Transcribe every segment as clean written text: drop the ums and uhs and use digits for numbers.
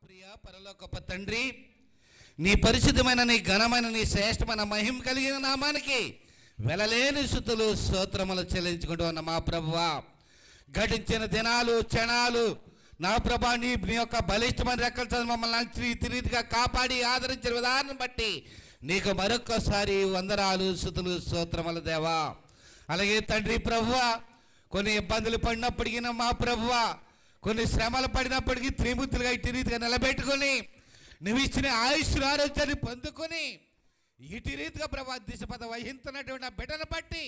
ప్రియ పరలోకపు తండ్రి, నీ పరిశుద్ధమైన, నీ ఘనమైన, నీ శ్రేష్టమైన మహిమ కలిగిన నామానికి వెలలేని స్థుతులు స్తోత్రములు చెల్లించుకుంటూ ఉన్న మా ప్రభువా, గడిచిన దినాలు క్షణాలు నా ప్రభా నీ యొక్క బలిష్టమైన రెక్కలతో మమ్మల్ని రీతిగా కాపాడి ఆదరించిన విధానం బట్టి నీకు మరొక్కసారి వందనాలు స్థుతులు స్తోత్రములు దేవా. అలాగే తండ్రి ప్రభువా, కొన్ని ఇబ్బందులు పడినప్పటికీ మా ప్రభువా, కొన్ని శ్రమలు పడినప్పటికీ త్రిమూర్తులుగా ఇటు రీతిగా నిలబెట్టుకొని నువ్వు ఇచ్చిన ఆయుష్ ఆరోగ్యాన్ని పొందుకొని ఇటు రీతిగా ప్రభా దిశపద వహిస్తున్నటువంటి ఆ బిడ్డను బట్టి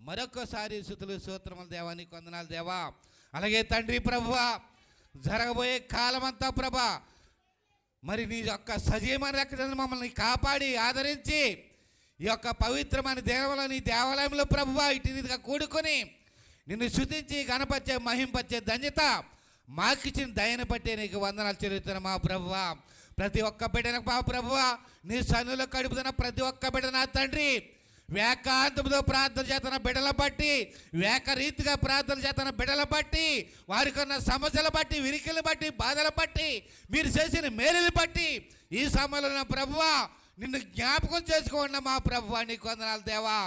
మరొకసారి స్థుతులు స్తోత్రములు దేవా, నీకు వందనాలు దేవా. అలాగే తండ్రి ప్రభువా, జరగబోయే కాలమంతా ప్రభా మరి నీ యొక్క సజీవమైన రెక్కలను మమ్మల్ని కాపాడి ఆదరించి ఈ యొక్క పవిత్రమైన నీ దేవాలయంలో ప్రభువా ఇటు రీతిగా కూడుకొని నిన్ను స్తుతించి గణపరిచే మహింపరిచే ధన్యత మాకిచ్చిన దయను బట్టి నీకు వందనాలు చెల్లిస్తున్నా మా ప్రభువా. ప్రతి ఒక్క బిడ్డను మా ప్రభువా నీ సన్నిధిలో కడుపుతున్న ప్రతి ఒక్క బిడ్డ నా తండ్రి వేకాంతంతో ప్రార్థన చేస్తున్న బిడ్డల బట్టి, రీతిగా ప్రార్థన చేస్తున్న బిడ్డల బట్టి, వారికి ఉన్న సమస్యలు బట్టి, విరికలు బట్టి, బాధలు బట్టి, మీరు చేసిన మేలులు బట్టి ఈ సమయంలో ప్రభువా నిన్ను జ్ఞాపకం చేసుకోండి మా ప్రభువా, నీకు వందనాలు దేవా.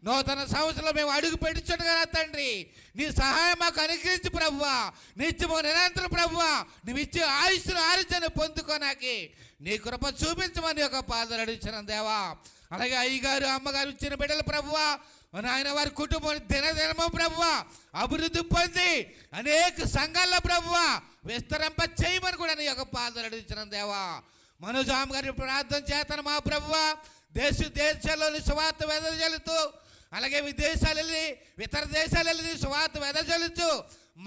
నూతన సంవత్సరంలో మేము అడుగు పెట్టుచుండగా తండ్రి నీ సహాయం మాకు అనుగ్రహించి ప్రభువా, నిత్యము నిరంతరం ప్రభువా నువ్వు ఇచ్చే ఆయుష్ను ఆరోగ్యాన్ని పొందుకోనాకి నీ కృప చూపించమని ఒక పాదలు అడిగిన దేవా. అలాగే అయ్యగారు అమ్మగారు ఇచ్చిన బిడ్డలు ప్రభువా, ఆయన వారి కుటుంబం దినదినము ప్రభువా అభివృద్ధి పొంది అనేక సంఘాల్లో ప్రభువా విస్తరింప చేయమని కూడా నీ యొక్క పాదలు అడిగిన దేవా. మనోజామ్ గారి ప్రార్థన చేతను మా ప్రభువా దేశాల్లోని సువార్త వెదజల్లుతూ, అలాగే విదేశాలు వెళ్ళి ఇతర దేశాలు వెళ్ళి సువార్త వెదజల్లుతూ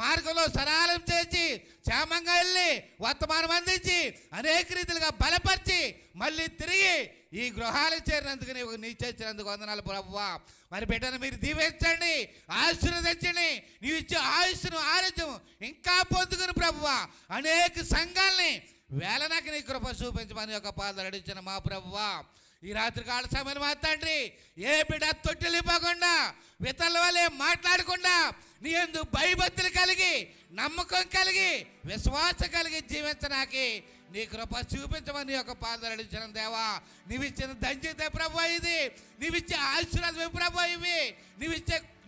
మార్గంలో సరళం చేసి క్షేమంగా వెళ్ళి వర్తమానం అందించి అనేక రీతిలుగా బలపరిచి మళ్ళీ తిరిగి ఈ గృహాలకు చేరినందుకు నీ చేసినందుకు వందనాలు ప్రభువా. మరి బిడ్డను మీరు దీవించండి, ఆశీర్వదించండి, నీవు ఇచ్చే ఆయుష్ను ఆరోగ్యం ఇంకా పొందుకుని ప్రభువా అనేక సంఘాలని వేలనాకి నీ కృప చూపించమని ఒక పాదలు అడిచిన మా ప్రభువా. ఈ రాత్రి కాల సమయం మా తండ్రి ఏ బిడ్డ తొట్టిల్లిపోకుండా వితల వల్లే మాట్లాడకుండా నీ యందు భయభక్తులు కలిగి నమ్మకం కలిగి విశ్వాసం కలిగి జీవించడానికి నీ కృప చూపించమని ఒక పాదలు అడిచిన దేవా. నీవిచ్చిన ధన్యత ప్రభు ఇది, నీవిచ్చే ఆశీర్వాదం ప్రభు ఇవి,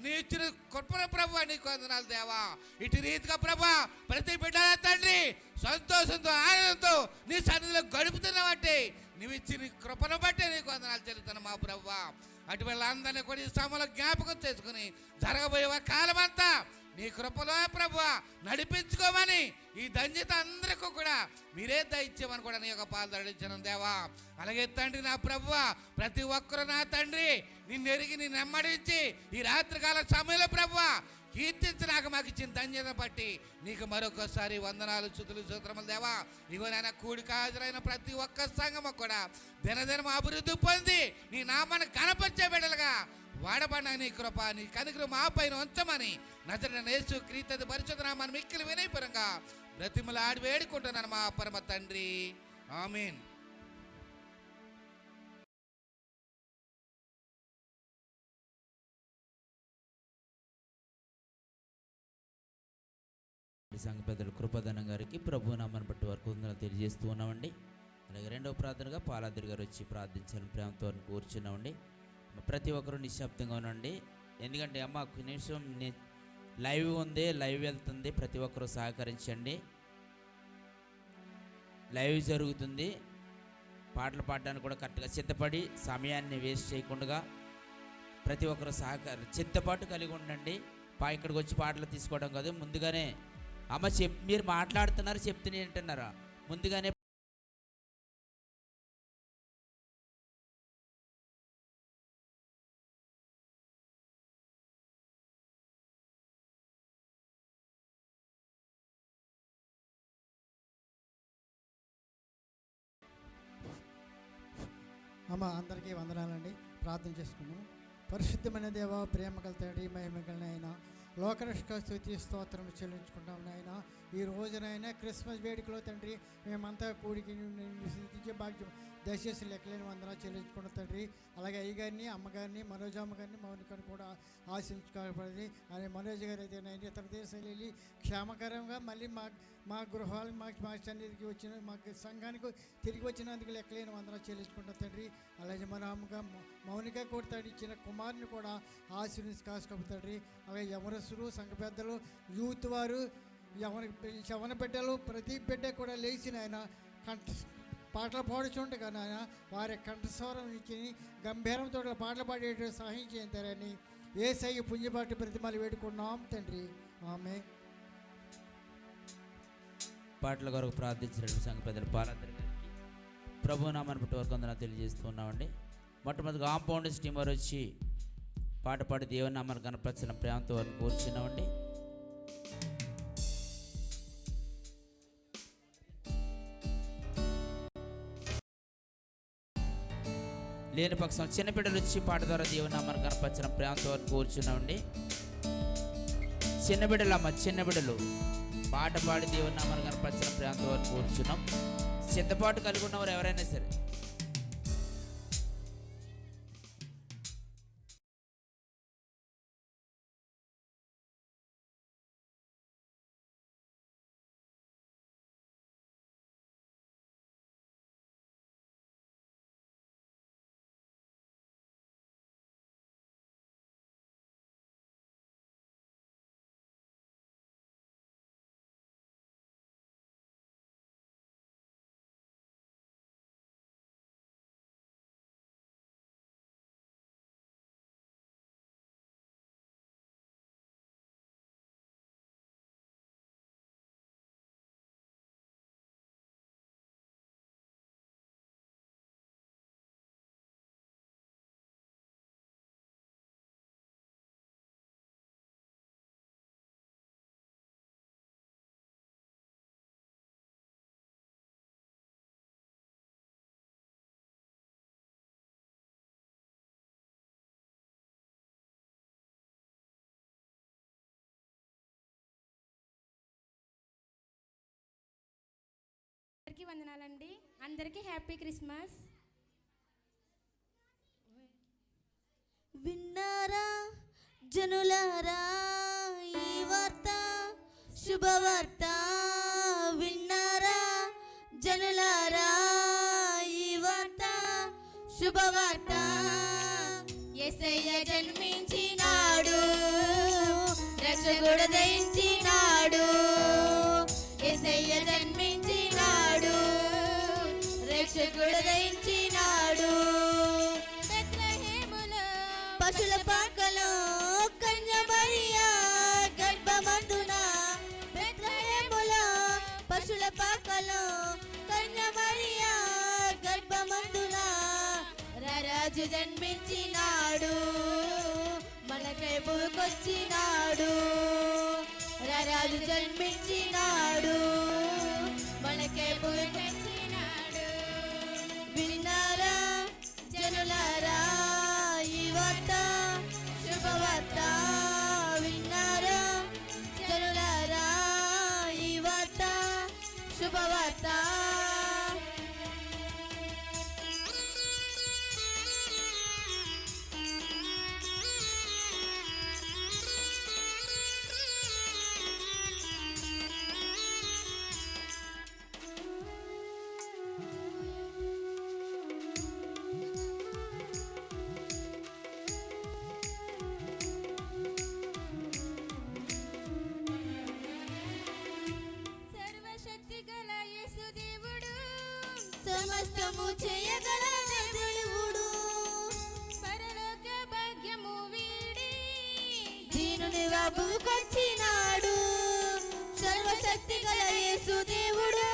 నీ ఇచ్చిన కృపణ ప్రభు నీకు వందనాలు దేవా. ఇటు రీతిగా ప్రభా ప్రతి బిడ్డ తండ్రి సంతోషంతో ఆనందంతో నీ సన్నిధిలో గడుపుతున్నావంటే నువ్వు ఇచ్చిన కృపను బట్టి నీకు వందనాలు చెల్లుతాను మా ప్రభువా. అటువంటి అందరినీ కూడా ఈ సమయంలో జ్ఞాపకం చేసుకుని జరగబోయే కాలమంతా నీ కృపలో ప్రభువా నడిపించుకోమని ఈ ధన్యత అందరికీ కూడా మీరే దయచేయమని కూడా నీ యొక్క పాదలు అడిగిన దేవా. అలాగే తండ్రి నా ప్రభువా ప్రతి ఒక్కరు నా తండ్రి నిన్ను ఎరిగి నిన్ను నెమ్మడించి ఈ రాత్రికాల సమయంలో ప్రభువా కీర్తించడానికి మాకు ఇచ్చిన ధన్యత బట్టి నీకు మరొకసారి వందనాలు స్తుతులు స్తోత్రములు దేవా. ఇవనైనా కూడిక హాజరైన ప్రతి ఒక్క సంఘము కూడా దినదినం అభివృద్ధి పొంది నీ నామాన్ని కనపరిచే బిడ్డలుగా వాడబడిన నీ కృప నీ కనుగ్రహం మా పైన ఉంచమని నజరేయుడైన యేసు క్రీస్తు పరిశుద్ధ నామాన్ని మిక్కిలి వినయపరంగా బ్రతిమలాడి వేడుకుంటున్నాను మా పరమ తండ్రి, ఆమేన్. సంఘ పెద్దలు కృపధనం గారికి ప్రభు నామాన్ని బట్టి వారికి వందనాలు తెలియజేస్తూ ఉన్నామండి. అలాగే రెండవ ప్రార్థనగా పాలాద్రి గారు వచ్చి ప్రార్థించాలని ప్రేమతో కూర్చున్నామండి. ప్రతి ఒక్కరూ నిశ్శబ్దంగా ఉండండి, ఎందుకంటే అమ్మ నిమిషం లైవ్ ఉంది, లైవ్ వెళ్తుంది, ప్రతి ఒక్కరూ సహకరించండి. లైవ్ జరుగుతుంది, పాటలు పాడడానికి కూడా కరెక్ట్గా సిద్ధపడి సమయాన్ని వేస్ట్ చేయకుండా ప్రతి ఒక్కరూ సిద్ధపాటు కలిగి ఉండండి. ఇక్కడికి వచ్చి పాటలు తీసుకోవడం కాదు, ముందుగానే అమ్మ మీరు మాట్లాడుతున్నారు చెప్తూనే వింటున్నారా, ముందుగానే అమ్మ అందరికీ వందనాలండి. ప్రార్థన చేసుకున్నాము. పరిశుద్ధమైన దేవ, ప్రేమ గల తండ్రి, మహిమ కలిగిన ఆయన లోకరక్షక స్తుతి స్తోత్రం చెల్లించుకుంటాం నాయన. ఈ రోజునైనా క్రిస్మస్ వేడుకలో తండ్రి మేమంతా కూడికి సిద్ధించే భాగ్యం దయచేసి లెక్కలేని వందనాలు చెల్లించుకున్న తండ్రి. అలాగే అయ్యగారిని, అమ్మగారిని, మనోజమ్మ గారిని, మౌనికని కూడా ఆశించుకోబడింది. అనే మనోజ్ గారు అయితే నేను ఇతర దేశాలు వెళ్ళి క్షేమకరంగా మళ్ళీ మా గృహాలు మా సన్నిధికి వచ్చిన మా సంఘానికి తిరిగి వచ్చినందుకు లెక్కలేని వందనాలు చెల్లించుకుంటాం తండ్రి. అలాగే మన అమ్మగా మౌనిక కూడా ఇచ్చిన కుమారుని కూడా ఆశీర్వదించి కాసుకోబు తండ్రి. అలాగే యవనస్తులు, సంఘ పెద్దలు, యూత్ వారు, యవన బిడ్డలు ప్రతి బిడ్డ కూడా లేచిన ఆయన పాటలు పాడుచుండగా నాయన వారి కంఠస్వరం ఇచ్చి గంభీరంతో పాటలు పాడేట సహాయం చేయంతారని యేసయ్య పుణ్యపాటి ప్రతిమలు వేడుకున్నాం తండ్రి. ఆమె పాటల కొరకు ప్రార్థించినటువంటి సంఘ పెద్దలు పాలందరి గారికి ప్రభు నామాన్ని బట్టి వరకు అందరూ తెలియజేస్తున్నామండి. మొట్టమొదటిగా కాంపౌండర్స్ టీం వారు వచ్చి పాట పాడి దేవుని నామాన్ని కనపరిచిన ప్రేమతో వారిని కూర్చున్నామండి. లేని పక్షం చిన్నపిల్లలు వచ్చి పాట ద్వారా దేవుని నామాన్ని కనపరిచిన ప్రేమతో వారిని కూర్చున్నామండి. చిన్నబిడ్డలు పాట పాడి దేవుని నామాన్ని కనపరిచిన ప్రేమతో వారిని కూర్చున్నాం. సిద్ధపాటు కలిగి ఉన్నవారు ఎవరైనా సరే అందరికీ వందనాలండి. అందరికీ హ్యాపీ క్రిస్మస్. విన్నారా జనులారా ఈ వార్త, శుభవార్త. విన్నారా జనులారా ఈ వార్త, శుభవార్త. యేసయ్య జన్మించినాడు, రక్షకుడు దయించినాడు. యేసయ్య జన్మించినాడు, రక్షకుడు దయించినాడు. బెత్లెహేములో పశుల పాకలో కన్య మరియా గర్భమందున. బెత్లెహేములో పశుల పాకలో కన్య మరియా గర్భమందున. రారాజు జన్మించినాడు, మనకై భూమికొచ్చినాడు. రారాజు జన్మించినాడు, మనకై భూమికొచ్చినాడు. విన్నారా జనులారా ఈ వార్త, శుభవార్త. విన్నారా జనులారా ఈ వార్త, శుభవార్త. సమస్తము చేయగల దేవుడు, పరలోక భాగ్యము వీడి దీనుని భూమికొచ్చినాడు. సర్వశక్తి గల యేసు దేవుడు,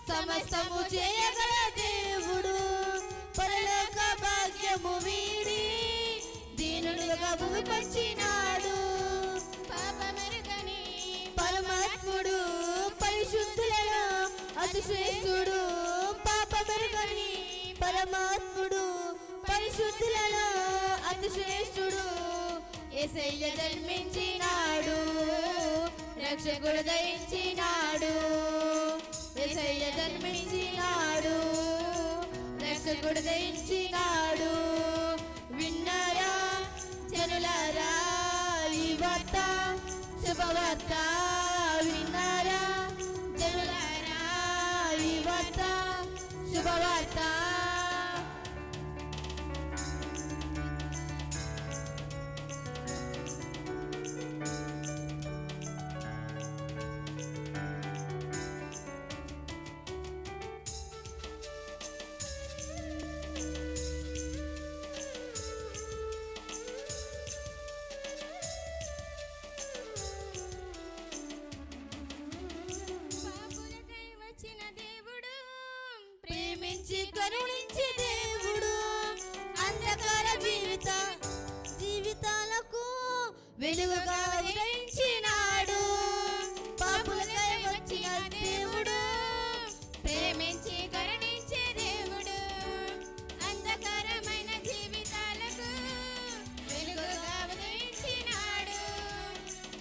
సమస్తము చేయగల దేవుడు. పరలోక భాగ్యము వీడి దీనునిగా భూమికొచ్చినాడు. పాపమెరుగని పరమాత్ముడు పరిశుద్ధులలో అతి శ్రేష్ఠుడు. పాపమెరుగని పరమాత్ముడు పరిశుద్ధులలో అతి శ్రేష్ఠుడు. యేసయ్య జన్మించినాడు, రక్షకుడు దయించినాడు యేసయ్య జన్మించినాడు రక్షకుడు దయించినాడు విన్నారా జనులారా ఈ వార్త శుభవార్త విన్నారా జనులారా ఈ వార్త శుభవార్త పాపులకై వచ్చిన దేవుడు ప్రేమించి కరుణించి దేవుడు అంధకార జీవితాలకు వెలుగుగా ఉదయించినాడు పాపులకై వచ్చిన దేవుడు ప్రేమించి కరుణించే దేవుడు అంధకారమైన జీవితాలకు వెలుగుగా ఉదయించినాడు.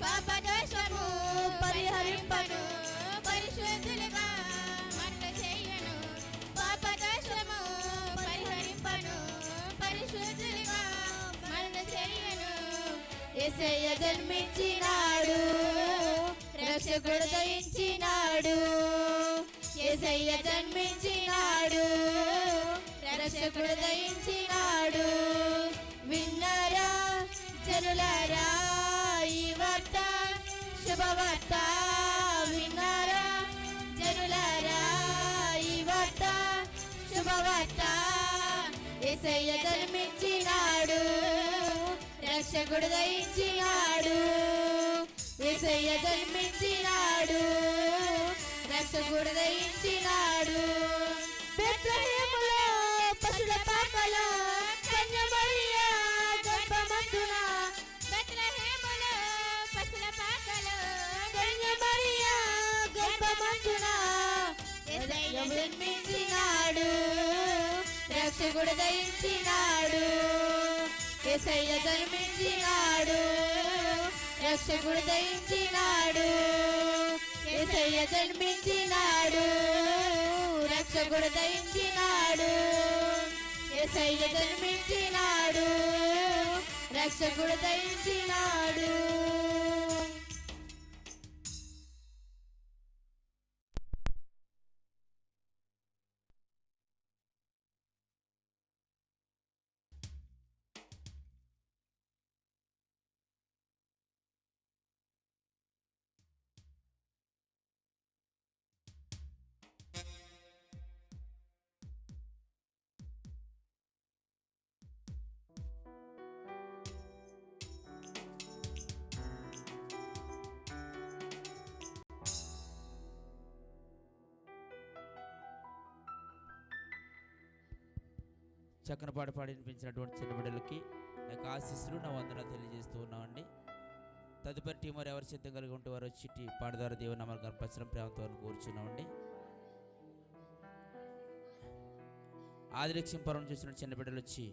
పాపదోషము పరిహరింపను పరిశుద్ధులుగా మనకు చేయను. పాపదోషము పరిహరింపను పరిశుద్ధులుగా మనకు చేయను. యేసయ్య జన్మించినాడు రక్షకుడు దయించినాడు యేసయ్య జన్మించినాడు రక్షకుడు దయించినాడు విన్నారా జనులారా ఈ వార్త శుభవార్త విన్నారా జనులారా ఈ వార్త శుభవార్త యేసయ్య జన్మించినాడు రక్షకుడు దయించినాడు యేసయ్య జన్మించినాడు రక్షకుడు దయించినాడు బెత్లెహేములో పశుల పాకలో కన్య మరియా గర్భమందున బెత్లెహేములో పశుల పాకలో కన్య మరియా గర్భమందున యేసయ్య జన్మించినాడు రక్షకుడు దయించినాడు యేసయ్య జన్మించినాడు రక్షకుడు దయించినాడు యేసయ్య జన్మించినాడు రక్షకుడు దయించినాడు యేసయ్య జన్మించినాడు రక్షకుడు దయించినాడు. చక్కని పాట పాడి వినిపించినటువంటి చిన్న బిడ్డలకి నాకు ఆశీస్సులు నా వందనాలు తెలియజేస్తూ ఉన్నామండి. తదుపరి టీం వారు ఎవరు సిద్ధం కలిగి ఉంటే వారు వచ్చి పాట ద్వారా దేవుని నామాన్ని కనపరచడం ప్రేమతో కూర్చున్నామండి. ఆదిలక్ష్మీపురం చూసిన చిన్న బిడ్డలు వచ్చి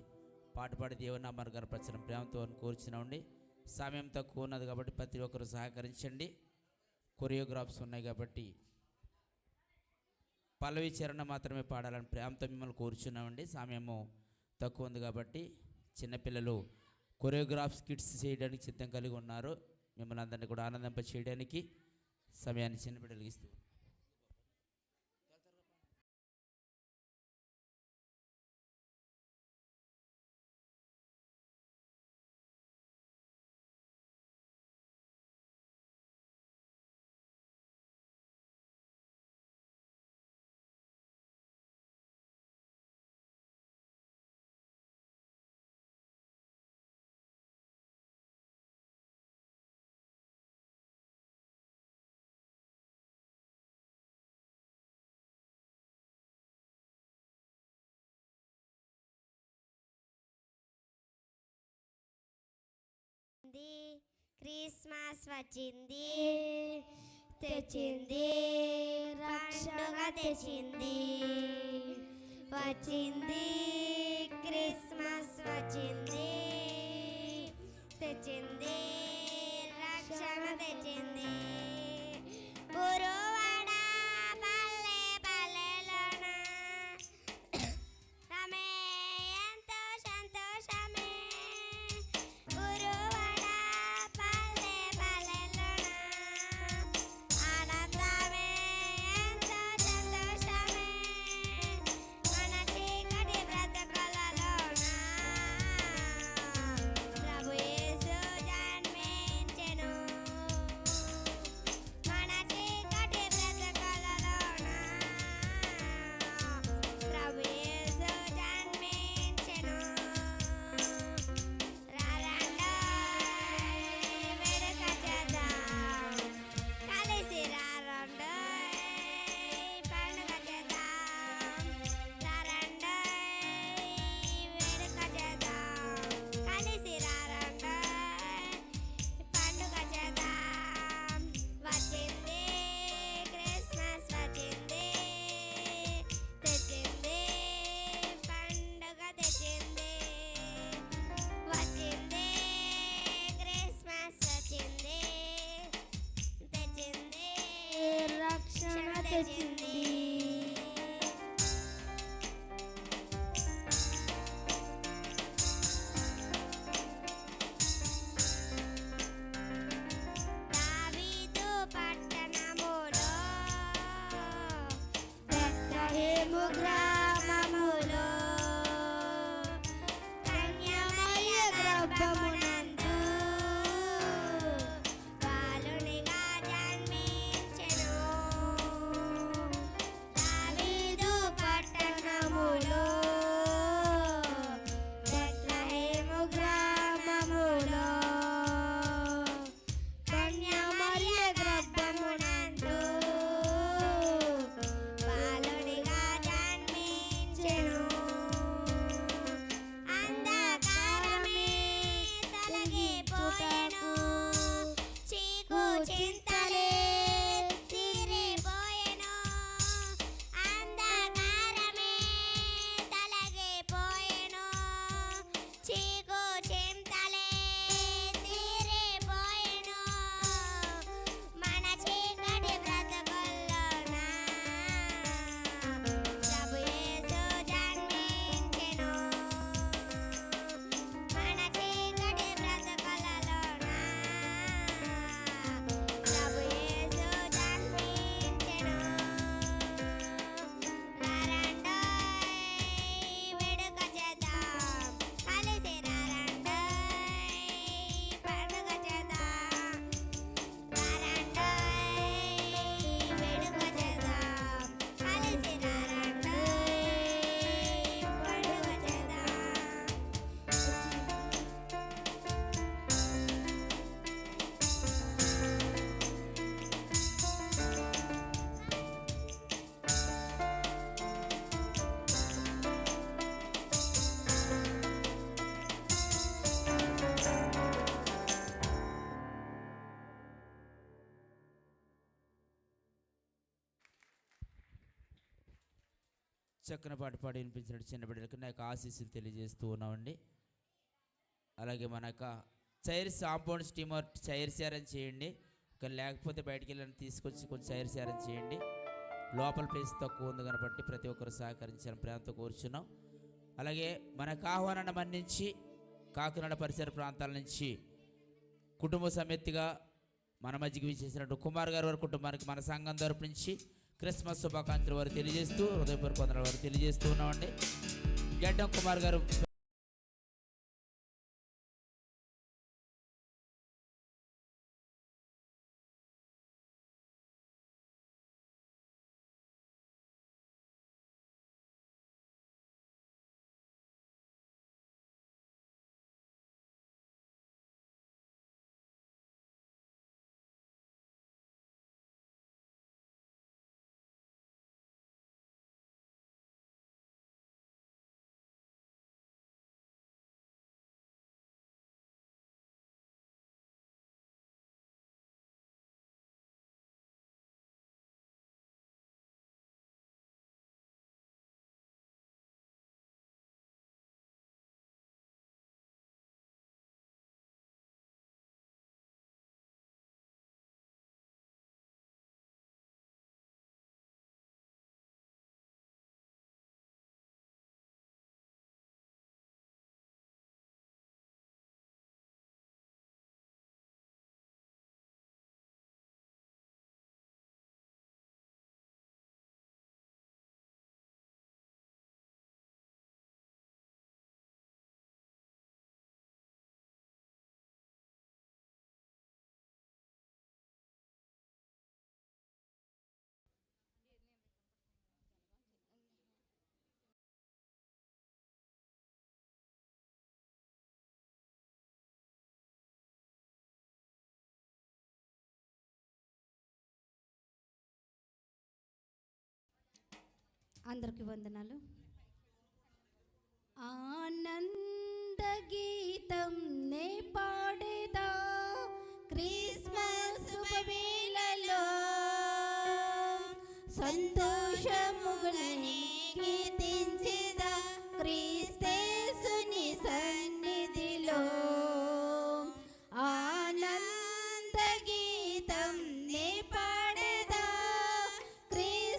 పాట పాడి దేవుని నామాన్ని కనపరచడం ప్రేమతో కూర్చున్నామండి. సమయం తక్కువ ఉన్నది కాబట్టి ప్రతి ఒక్కరు సహకరించండి. కొరియోగ్రాఫ్స్ ఉన్నాయి కాబట్టి పల్లవి చరణ మాత్రమే పాడాలని ప్రేమతో మిమ్మల్ని కోరుచున్నామండి. సమయము తక్కువ ఉంది కాబట్టి చిన్నపిల్లలు కొరియోగ్రాఫ్స్ కిడ్స్ చేయడానికి సిద్ధం కలిగి ఉన్నారు. మిమ్మల్ని అందరినీ కూడా ఆనందింప చేయడానికి సమయాన్ని చిన్న బిడ్డలకి ఇస్తూ క్రిస్మస్ వచ్చింది తెచ్చింది రక్షణ తెచ్చింది వచ్చింది క్రిస్మస్ వచ్చింది తెచ్చింది రక్షణ తెచ్చింది తెచ్చింది. దావీదు పట్టణములో బెత్లెహేము గ్రామములో కన్యమయ గర్భమునందు బాలునిగా జన్మించెను. దావీదు పట్టణములో బెత్లెహేము గ్రామములో కన్యమయ గర్భమునందు బాలునిగా జన్మించెను. అంధకారమే తొలగిపోయెను, చీకు చింతలే తీరిపోయెను. అంధకారమే తొలగిపోయెను, చీకు చింతలే తీరిపోయెను. మన చీకటి బ్రతుకుల్లోన ప్రభు యేసు జన్మించెను. మన చీకటి బ్రతుకులలోన ప్రభు యేసు జన్మించెను. రారండోయ్ వేడుక చేద్దాం, కలిసి రారండోయ్ పండుగ చేద్దాం. రారండోయ్ వేడుక చేద్దాం, కలిసి రారండోయ్ పండుగ చేద్దాం. చక్కని పాట పాడి వినిపించిన చిన్న బిడ్డలకి నా యొక్క ఆశీస్సులు తెలియజేస్తూ ఉన్నామండి. అలాగే మన యొక్క chairs compound steamer chairs arrange చేయండి. కానీ లేకపోతే బయటికి వెళ్ళని తీసుకొచ్చి కొంచెం చైర్స్ అరేంజ్ చేయండి. లోపల ప్లేస్ తక్కువ ఉంది కాబట్టి ప్రతి ఒక్కరు సహకరించాలని ప్రేమతో కోరుచున్నాం. అలాగే మనకు ఆహ్వానాన్ని మన్నించి కాకినాడ పరిసర ప్రాంతాల నుంచి కుటుంబ సమేతిగా మన మధ్యకి విచ్చేసినట్టు కుమార్ గారి వారి కుటుంబానికి మన సంఘం తరపు నుంచి క్రిస్మస్ శుభాకాంక్షలు వారు తెలియజేస్తూ హృదయపూర్వక వందనాలు వారు తెలియజేస్తూ ఉన్నామండి. గడ్డం కుమార్ గారు అందరికి వందనాలు. ఆనంద గీతం నే పాడేదా క్రిస్మస్ శుభవేళలో, సంతోషముగనే కీర్తించేదా క్రీస్తేసుని సన్నిధిలో. ఆనంద గీతం నే పాడేదా క్రీస్తు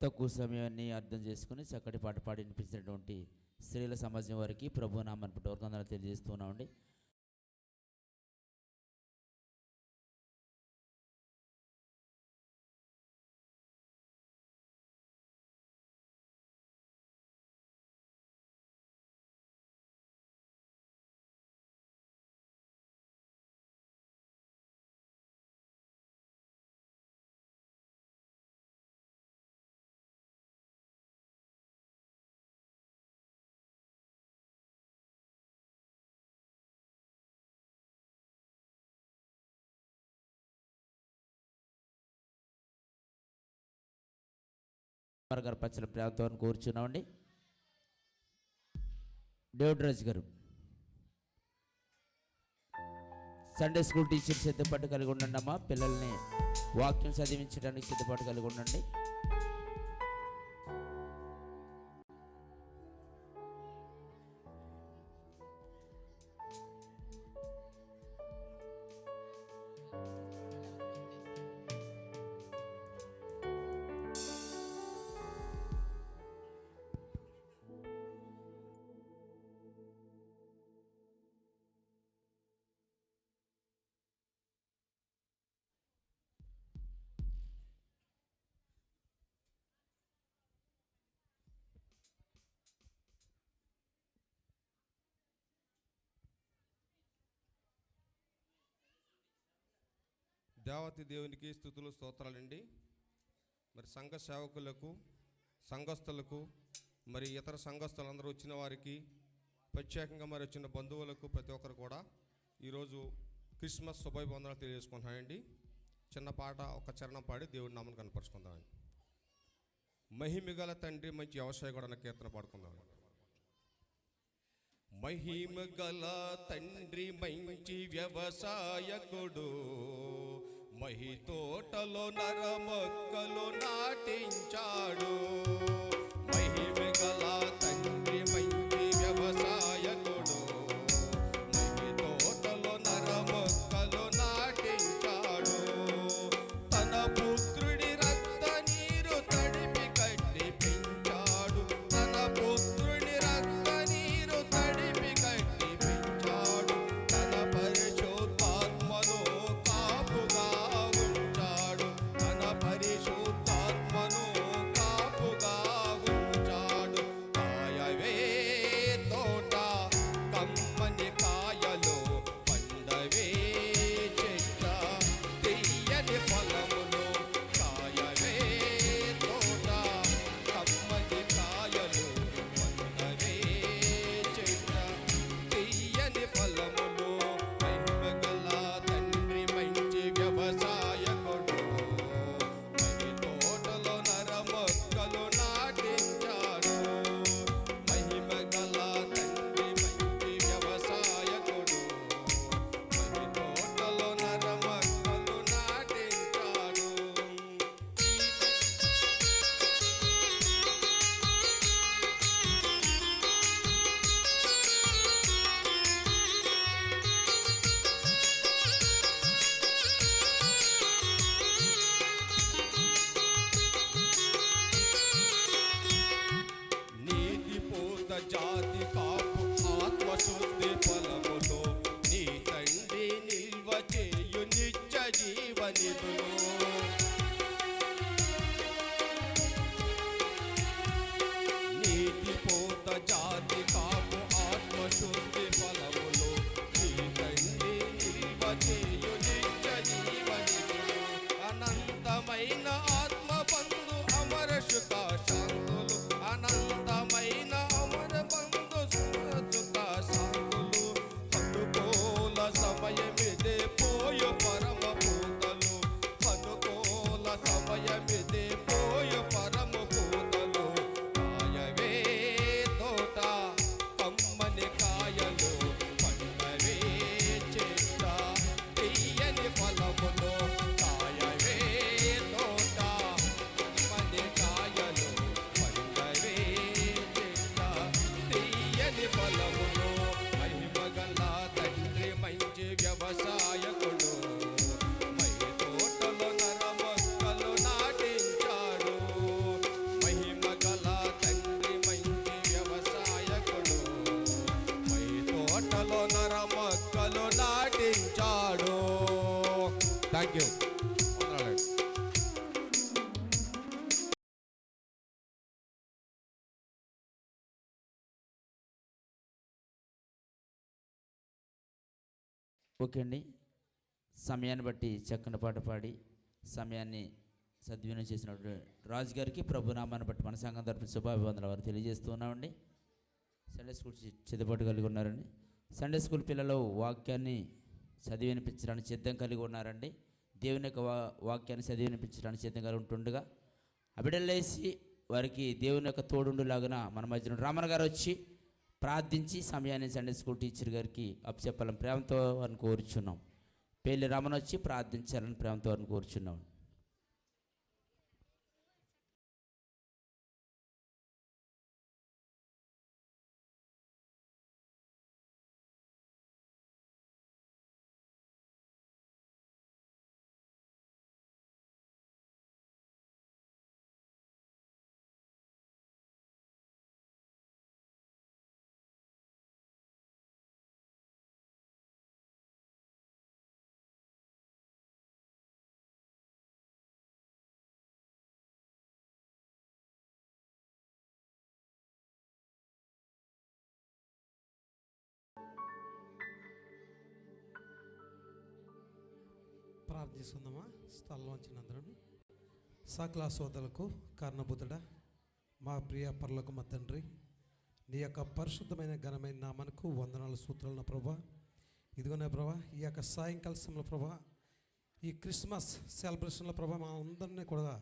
తక్కువ సమయాన్ని అర్థం చేసుకుని చక్కటి పాట పాడి వినిపించినటువంటి స్త్రీల సమాజం వారికి ప్రభు నామని వందనాలు తెలియజేస్తున్నామండి. గారు పచ్చల ప్రేమతో కూర్చున్నామండి. డేవిడ్ రాజు గారు సండే స్కూల్ టీచర్ సిద్ధపాటు కలిగి ఉండండి అమ్మా. పిల్లల్ని వాక్యం చదివించడానికి సిద్ధపాటు కలిగి ఉండండి. దేవతి దేవునికి స్తుతులు స్తోత్రాలండి. మరి సంఘ సేవకులకు, సంఘస్థులకు, మరి ఇతర సంఘస్థులందరూ వచ్చిన వారికి, ప్రత్యేకంగా మరి వచ్చిన బంధువులకు ప్రతి ఒక్కరు కూడా ఈరోజు క్రిస్మస్ శుభాభివందనాలు తెలియజేసుకుంటున్నానండి. చిన్న పాట ఒక చరణం పాడి దేవుడి నామని కనపరుచుకుందామండి. మహిమగల తండ్రి మంచి వ్యవసాయకుడు అన్న కీర్తన పాడుకుందాం. మహిమగల తండ్రి మంచి వ్యవసాయకుడు, మహి తోటలో నరమొక్కలు నాటించాడు. మహిమగల తండ్రి మంచి వ్యవసాయకుడు, మహి తోటలో నరమొక్కలు నాటించాడు. తన పుత్రుడి రక్త నీరు తడిపి కట్టి పెంచాడు. తన పుత్రుడి రక్త నీరు తడిపి కట్టి పెంచాడు. తన పరిశుద్ధాత్మను కాపుగా ఉంచాడు. తన పరిశుద్ధాత్మను కాపుగా ఉంచాడు. కాయవే తోట కమ్మని కాయలు, పండవే చెట్ట తీయని ఫలములు. కాయవే తోట కమ్మని కాయలు, పండవే చెట్ట తీయని ఫలములు. మహిమగల తండ్రి మంచి వ్యవసాయకుడు, మహి తోటలో నరమొక్కలు నాటించాడు. మహిమగల తండ్రి మంచి వ్యవసాయకుడు, మహి తోటలో నరమొక్కలు నాటించాడు. నీతి పూత జాతి కాపు ఆత్మశుద్ధి ఫలములో, నీ తండ్రి నిల్వ చేయు నిత్య జీవనిధులు. నీతి పూత జాతి కాపు ఆత్మశుద్ధి ఫలములో, నీ తండ్రి నిల్వ చేయు నిత్య జీవనిధులు. అనంతమైన ఆత్మ బంధు అమర సుఖ శాంతులు, అనంతమైన అమర బంధు సుఖ ఓకే అండి, సమయాన్ని బట్టి చక్కని పాట పాడి సమయాన్ని సద్వినియోగం చేసినటువంటి రాజు గారికి ప్రభునామాన్ని బట్టి మన సంఘం తరపున శుభాభివందనలు వారు తెలియజేస్తూ ఉన్నామండి. సండే స్కూల్ చిత్తపాటు కలిగి ఉన్నారండి. సండే స్కూల్ పిల్లలు వాక్యాన్ని చదివి వినిపించడానికి సిద్ధం కలిగి ఉన్నారండి. దేవుని యొక్క వాక్యాన్ని చదివి వినిపించడానికి సిద్ధం కలిగి ఉంటుండగా ఆ బిడ్డలేసి వారికి దేవుని యొక్క తోడుండులాగున మన మధ్యన రామన్ గారు వచ్చి ప్రార్థించి సమయాన్ని సండే స్కూల్ టీచర్ గారికి అప్పచెప్పాలని ప్రేమతో వారిని కోరుచున్నాం. పెళ్లి రమణ వచ్చి ప్రార్థించాలని ప్రేమతో వారిని కోరుచున్నాం. ప్రార్థిస్తుందమ్మా. స్థలంలోంచినందరూ సకల సోదరులకు కారణభూతుడా మా ప్రియ పరలోక మా తండ్రి, నీ యొక్క పరిశుద్ధమైన ఘనమైన నామనకు వందనాలు సూత్రాలను ప్రభా. ఇదిగోనే ప్రభా, ఈ యొక్క సాయంకాల సమయంలో ప్రభా, ఈ క్రిస్మస్ సెలబ్రేషన్లో ప్రభా మా అందరినీ కూడా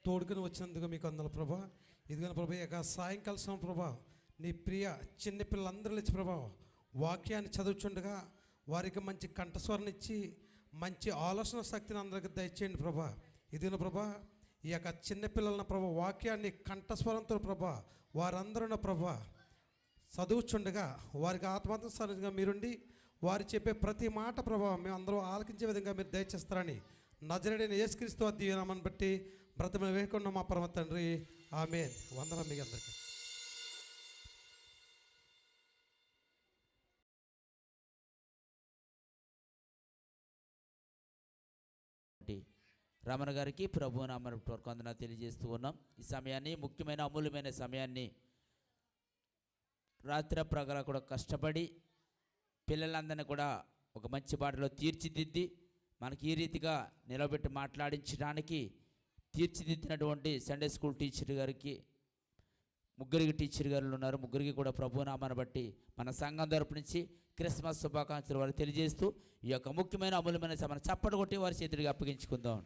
తోడుకుని వచ్చినందుకు మీకు వందనాలు ప్రభా. ఇదిగోనే ప్రభా, ఈ యొక్క సాయంకాల సమయం ప్రభా, నీ ప్రియ చిన్నపిల్లలందరూ ఇచ్చి ప్రభా వాక్యాన్ని చదువుచుండగా వారికి మంచి కంఠస్వరణ ఇచ్చి మంచి ఆలోచన శక్తిని అందరికి దయచేయండి ప్రభా. ఇదిగోనే ప్రభా, ఈ యొక్క చిన్నపిల్లల ప్రభా వాక్యాన్ని కంఠస్వరంతో ప్రభా వారందరూ ప్రభా చదువుచుండగా వారికి ఆత్మాత్మగా మీరుండి వారు చెప్పే ప్రతి మాట ప్రభావం మేము అందరూ ఆలకించే విధంగా మీరు దయచేస్తారని నజరేయుడైన యేసుక్రీస్తు దీవెనమని బట్టి బ్రతమని వేయకుండా మా పరమ తండ్రి ఆమేన్. వందనం మీకు అందరికీ. రమణ గారికి ప్రభు నామమున వందనాలు తెలియజేస్తూ ఉన్నాం. ఈ సమయాన్ని, ముఖ్యమైన అమూల్యమైన సమయాన్ని రాత్రి ప్రగల కూడా కష్టపడి పిల్లలందరినీ కూడా ఒక మంచి బాటలో తీర్చిదిద్ది మనకి ఈ రీతిగా నిలబెట్టి మాట్లాడించడానికి తీర్చిదిద్దినటువంటి సండే స్కూల్ టీచర్ గారికి ముగ్గురికి టీచర్ గారు ఉన్నారు. ముగ్గురికి కూడా ప్రభు నామాన్ని బట్టి మన సంఘం తరపు నుంచి క్రిస్మస్ శుభాకాంక్షలు వారు తెలియజేస్తూ ఈ యొక్క ముఖ్యమైన అమూల్యమైన సమయాన్ని చప్పటి కొట్టి వారి చేతుడికి అప్పగించుకుందాం.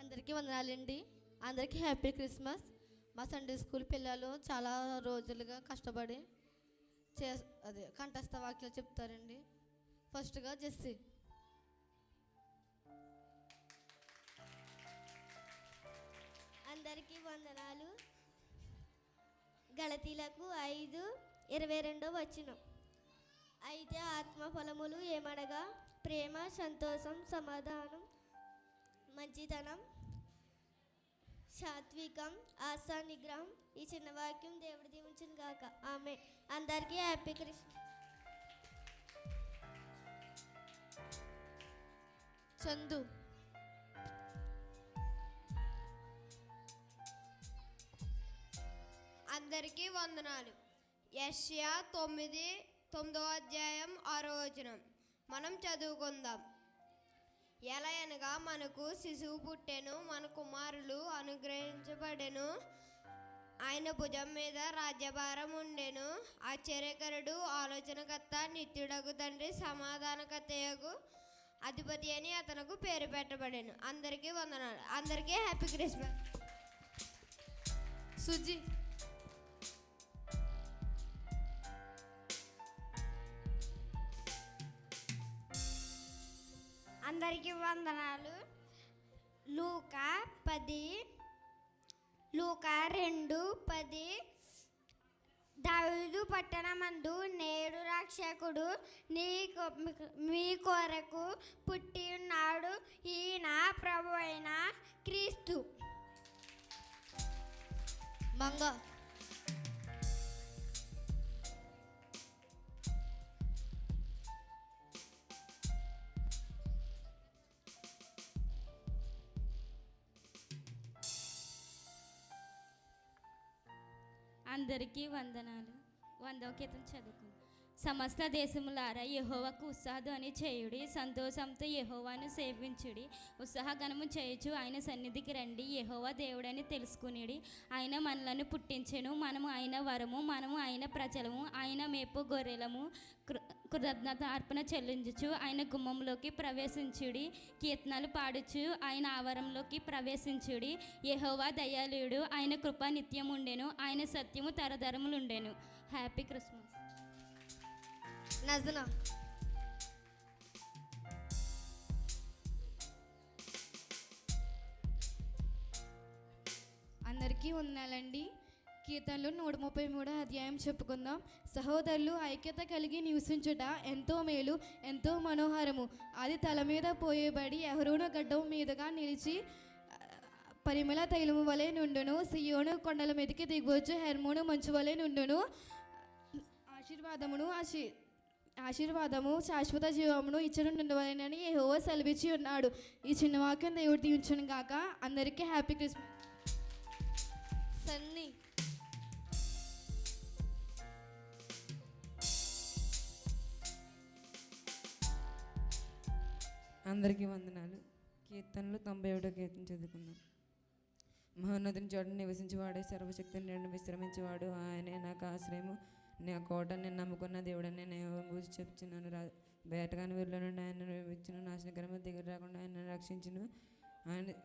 అందరికీ వందనాలండి. అందరికీ హ్యాపీ క్రిస్మస్. మా సండే స్కూల్ పిల్లలు చాలా రోజులుగా కష్టపడి కంఠస్థ వాక్యాలు చెప్తారండి. ఫస్ట్గా జెస్సీ. అందరికీ వందనాలు. గలతీలకు 5:22 అయితే ఆత్మఫలములు ఏమనగా ప్రేమ, సంతోషం, సమాధానం, మంచితనం, సాత్వికం, ఆశా నిగ్రహం. ఈ చిన్న వాక్యం దేవుడి దీవించును గాక. ఆమె. అందరికీ హ్యాపీ క్రిస్మస్. చందు. అందరికీ వందనాలు. యెషయా 9:9 మనం చదువుకుందాం. ఎలా అనగా మనకు శిశువు పుట్టెను, మన కుమారులు అనుగ్రహించబడెను, ఆయన భుజం మీద రాజ్యభారం ఉండెను. ఆశ్చర్యకరుడు, ఆలోచనకర్త, నిత్యుడగు తండ్రి, సమాధానకర్తయగు అధిపతి అని అతనికి పేరు పెట్టబడెను. అందరికీ వందనాలు. అందరికీ హ్యాపీ క్రిస్మస్. సుజి. అందరికీ వందనాలు. లూకా 2:10 దావీదు పట్టణమందు నేడు రక్షకుడు మీ కొరకు పుట్టి ఉన్నాడు, ఈయన ప్రభు అయిన క్రీస్తు. మంగ. అందరికీ వందనాలు. 100వ కీర్తన చదువుకుందాం. సమస్త దేశములారా యెహోవాకు ఉత్సాహధ్వని చేయుడి, సంతోషంతో యెహోవాను సేవించుడి, ఉత్సాహగణము చేయుచు ఆయన సన్నిధికి రండి. యెహోవా దేవుడని తెలుసుకునిడి. ఆయన మనలను పుట్టించెను, మనము ఆయన వరము, మనము ఆయన ప్రజలము, ఆయన మేపు గొర్రెలము. కృతజ్ఞత అర్పణ చెల్లించుచు ఆయన గుమ్మంలోకి ప్రవేశించుడి, కీర్తనలు పాడుచు ఆయన ఆవరణలోకి ప్రవేశించుడి. యెహోవా దయాళుడు, ఆయన కృప నిత్యం ఉండెను, ఆయన సత్యము తరతరములుండెను. Happy Christmas. నజన అందరికీ వందనాలండి. కీర్తనలు 133 అధ్యాయం చెప్పుకుందాం. సహోదరులు ఐక్యత కలిగి నివసించుట ఎంతో మేలు, ఎంతో మనోహరము. అది తల మీద పోయేబడి ఎహరోను గడ్డం మీదుగా నిలిచి పరిమళ తైలము వలె నుండును. సియోను కొండల మీదకి దిగవచ్చు, హెర్మోను మంచు వలె నుండును. ఆశీర్వాదము శాశ్వత జీవమును ఇచ్చను ఉండవలెనని యెహోవా సెలవిచ్చి ఉన్నాడు. ఈ చిన్న వాక్యం దేవుడు దీవించును గాక. అందరికీ హ్యాపీ క్రిస్మస్. సన్నీ అందరికీ వందనాలు. కీర్తనలు 91 కీర్తన చదువుకుందాం. మహోన్నతుని చోట నివసించేవాడే, సర్వశక్తిని నేను విశ్రమించేవాడు ఆయనే నాకు ఆశ్రయము, నా కోట, నేను నమ్ముకున్న దేవుడని నేను గురించి చెప్తున్నాను. వేటగాని వీరిలో నుండి ఆయన ఇచ్చిన నాశనకరమ దిగులు రాకుండా ఆయన రక్షించును.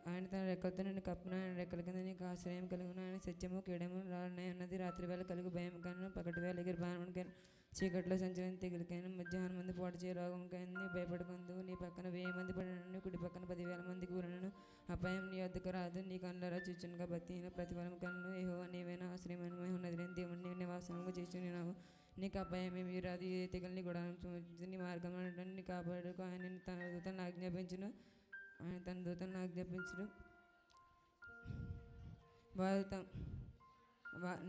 ఆయన తన రెక్కలతో నేను కప్పున, ఆయన రెక్కల కింద నీకు ఆశ్రయం కలుగును. ఆయన సత్యము కీడము రానే ఉన్నది. రాత్రి వేళ కలుగు భయం కను, పగటి వేళ ఎగిరి బాణముకైనా, చీకట్లో సంచలన తెగులకైనా, మధ్యాహ్నం మంది పాటు చే రోగంకైనా భయపడకుందు. నీ పక్కన 1000 మంది పడినను, కుడి పక్కన 10,000 మంది కూరను, అపాయం నీ వద్దకు రాదు. నీ కళ్ళరా చూచునుగా భక్తిహీన ప్రతిఫలం కలను. యెహోవా నీవైనా ఆశ్రయమైన మహోన్నతుడైన దేవుని నివాసంగా చేస్తున్నావు. నీకు అపాయం ఏమి రాదు. ఏ తెగల్ని కూడా నీ మార్గం నీ కాపాడుకు. ఆయన తన దూతలను ఆజ్ఞాపించును, ఆయన తన దూతలను ఆజ్ఞాపించును. వారు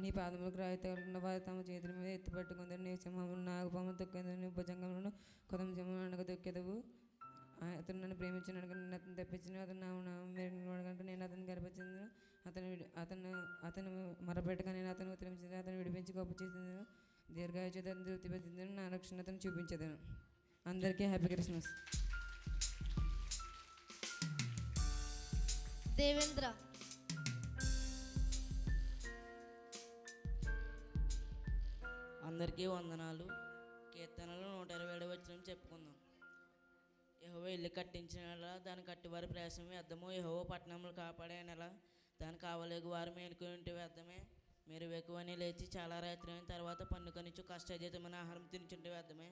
నీ పాదములకు రాయి తగలకుండా వారు తమ చేతుల మీద ఎత్తిపట్టుకుందరు. నీ సింహమును నాగపాము తొక్కేదు, నీ భుజంగములను కొదమ సింహం అనగా తొక్కేదవు. అతను నన్ను ప్రేమించిన నేను అతను తెప్పించిన, అతను నా మెరుగుడు కనుక నేను అతను గర్భించింది. అతను మరపెట్టగా నేను అతను ఉత్తరించింది. అతను విడిపించి గొప్ప చేసింది. దీర్ఘాయుచేతను తృప్తిపరిచింది. నా రక్షణతను చూపించదను. అందరికీ హ్యాపీ క్రిస్మస్. దేవేంద్ర అందరికీ వందనాలు. కీర్తనలు 127 వచనం చెప్పుకుందాం. యెహోవా ఇల్లు కట్టించిన నెల దాని కట్టివారి ప్రయాసం వ్యర్థము. యెహోవా పట్టణములు కాపాడే నెల దాని కావలేగు వారు మేలుకొని వ్యర్థమే. మీరు వెకువని లేచి చాలా రాత్రి అయిన తర్వాత పన్నుకొనిచ్చు కష్టజీతమైన ఆహారం తినుచుంటే వ్యర్థమే.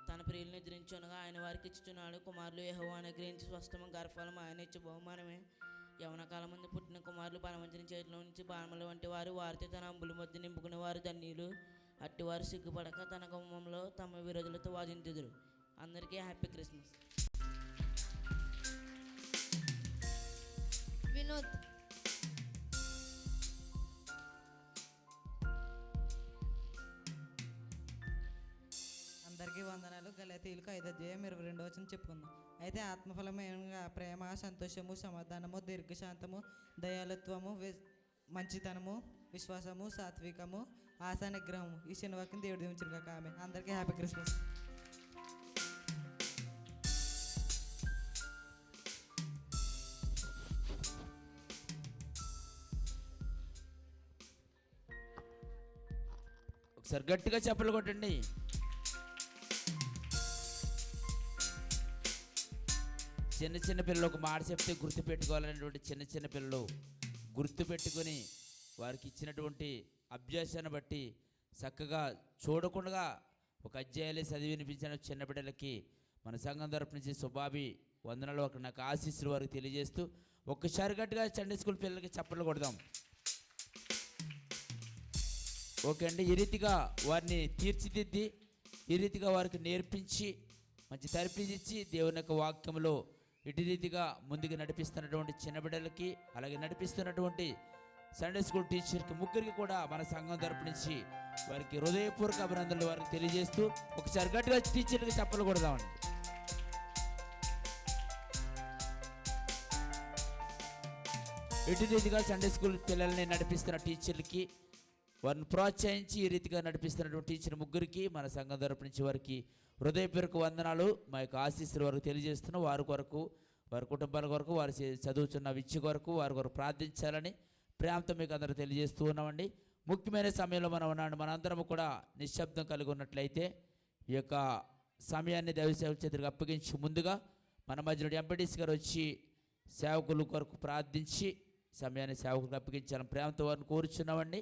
తన ప్రియులు నిద్రించునగా ఆయన వారికి ఇచ్చుచున్నాడు. కుమారులు యెహోవా అనుగ్రహించి స్వస్థము గర్భఫలం ఆయన ఇచ్చు బహుమానమే. యవన కాలం ముందు పుట్టిన కుమారులు బలవంతుని చేతిలో నుంచి బాణముల వంటి వారు, వారితో తన అంబుల మధ్య నింపుకునే వారు ధన్యులు. అట్టివారు సిగ్గుపడక తన గుమ్మంలో తమ విరోధులతో వాదించుదురు. అందరికీ హ్యాపీ క్రిస్మస్. వినోద్ అందరికీ వందనాలు. గలాతీయులకు 5:22 చెప్పుకుందాం. అయితే ఆత్మఫలమైన ప్రేమ, సంతోషము, సమాధానము, దీర్ఘశాంతము, దయాళుత్వము, మంచితనము, విశ్వాసము, సాత్వికము, ఆశా నిగ్రహము. ఈ చిన్న వాక్యం దేవుడు దీవించును గాక. ఆమేన్. అందరికీ హ్యాపీ క్రిస్మస్. ఒకసారి గట్టిగా చప్పలు కొట్టండి. చిన్న చిన్న పిల్లలు ఒక మాట చెప్తే గుర్తుపెట్టుకోవాలనేటువంటి చిన్న పిల్లలు గుర్తుపెట్టుకొని వారికి ఇచ్చినటువంటి అభ్యాసాన్ని బట్టి చక్కగా చూడకుండా ఒక అధ్యాయాలే చదివి వినిపించిన చిన్న బిడ్డలకి మన సంఘం తరపు నుంచి శుభాభి వందనాలు ఒక నాకు ఆశీస్సులు వారికి తెలియజేస్తూ ఒక్కసారి గట్టిగా సండే స్కూల్ పిల్లలకి చప్పట్లు కొడదాం. ఓకే అండి. ఈ రీతిగా వారిని తీర్చిదిద్ది ఈ రీతిగా వారికి నేర్పించి మంచి తరపిదిచ్చి దేవుని యొక్క వాక్యంలో ఇటు రీతిగా ముందుకు నడిపిస్తున్నటువంటి చిన్న బిడ్డలకి అలాగే నడిపిస్తున్నటువంటి సండే స్కూల్ టీచర్కి ముగ్గురికి కూడా మన సంఘం తరపు నుంచి వారికి హృదయపూర్వక అభినందనలు వారికి తెలియజేస్తూ ఒకసారి గట్టిగా టీచర్లకి చప్పలు కొడదామండి. ఇటు రీతిగా సండే స్కూల్ పిల్లల్ని నడిపిస్తున్న టీచర్లకి వారిని ప్రోత్సహించి ఈ రీతిగా నడిపిస్తున్నటువంటి ఇచ్చిన ముగ్గురికి మన సంఘం తరపు నుంచి వారికి హృదయపూర్వక వందనాలు, మా యొక్క ఆశీస్సులు వారికి తెలియజేస్తున్నాం. వారి కొరకు, వారి కుటుంబాల కొరకు, వారి చదువుతున్న విద్య కొరకు, వారి కొరకు ప్రార్థించాలని ప్రేమతో మీకు అందరూ తెలియజేస్తూ ఉన్నామండి. ముఖ్యమైన సమయంలో మనం ఉన్నాడు. మనందరం కూడా నిశ్శబ్దం కలిగి ఉన్నట్లయితే ఈ యొక్క సమయాన్ని దైవసేవకుల చేతులకు అప్పగించి ముందుగా మన మధ్యలో ఎంపీటీసీ గారు వచ్చి సేవకుల కొరకు ప్రార్థించి సమయాన్ని సేవకులకు అప్పగించాలని ప్రేమతో వారిని కోరుచున్నామండి.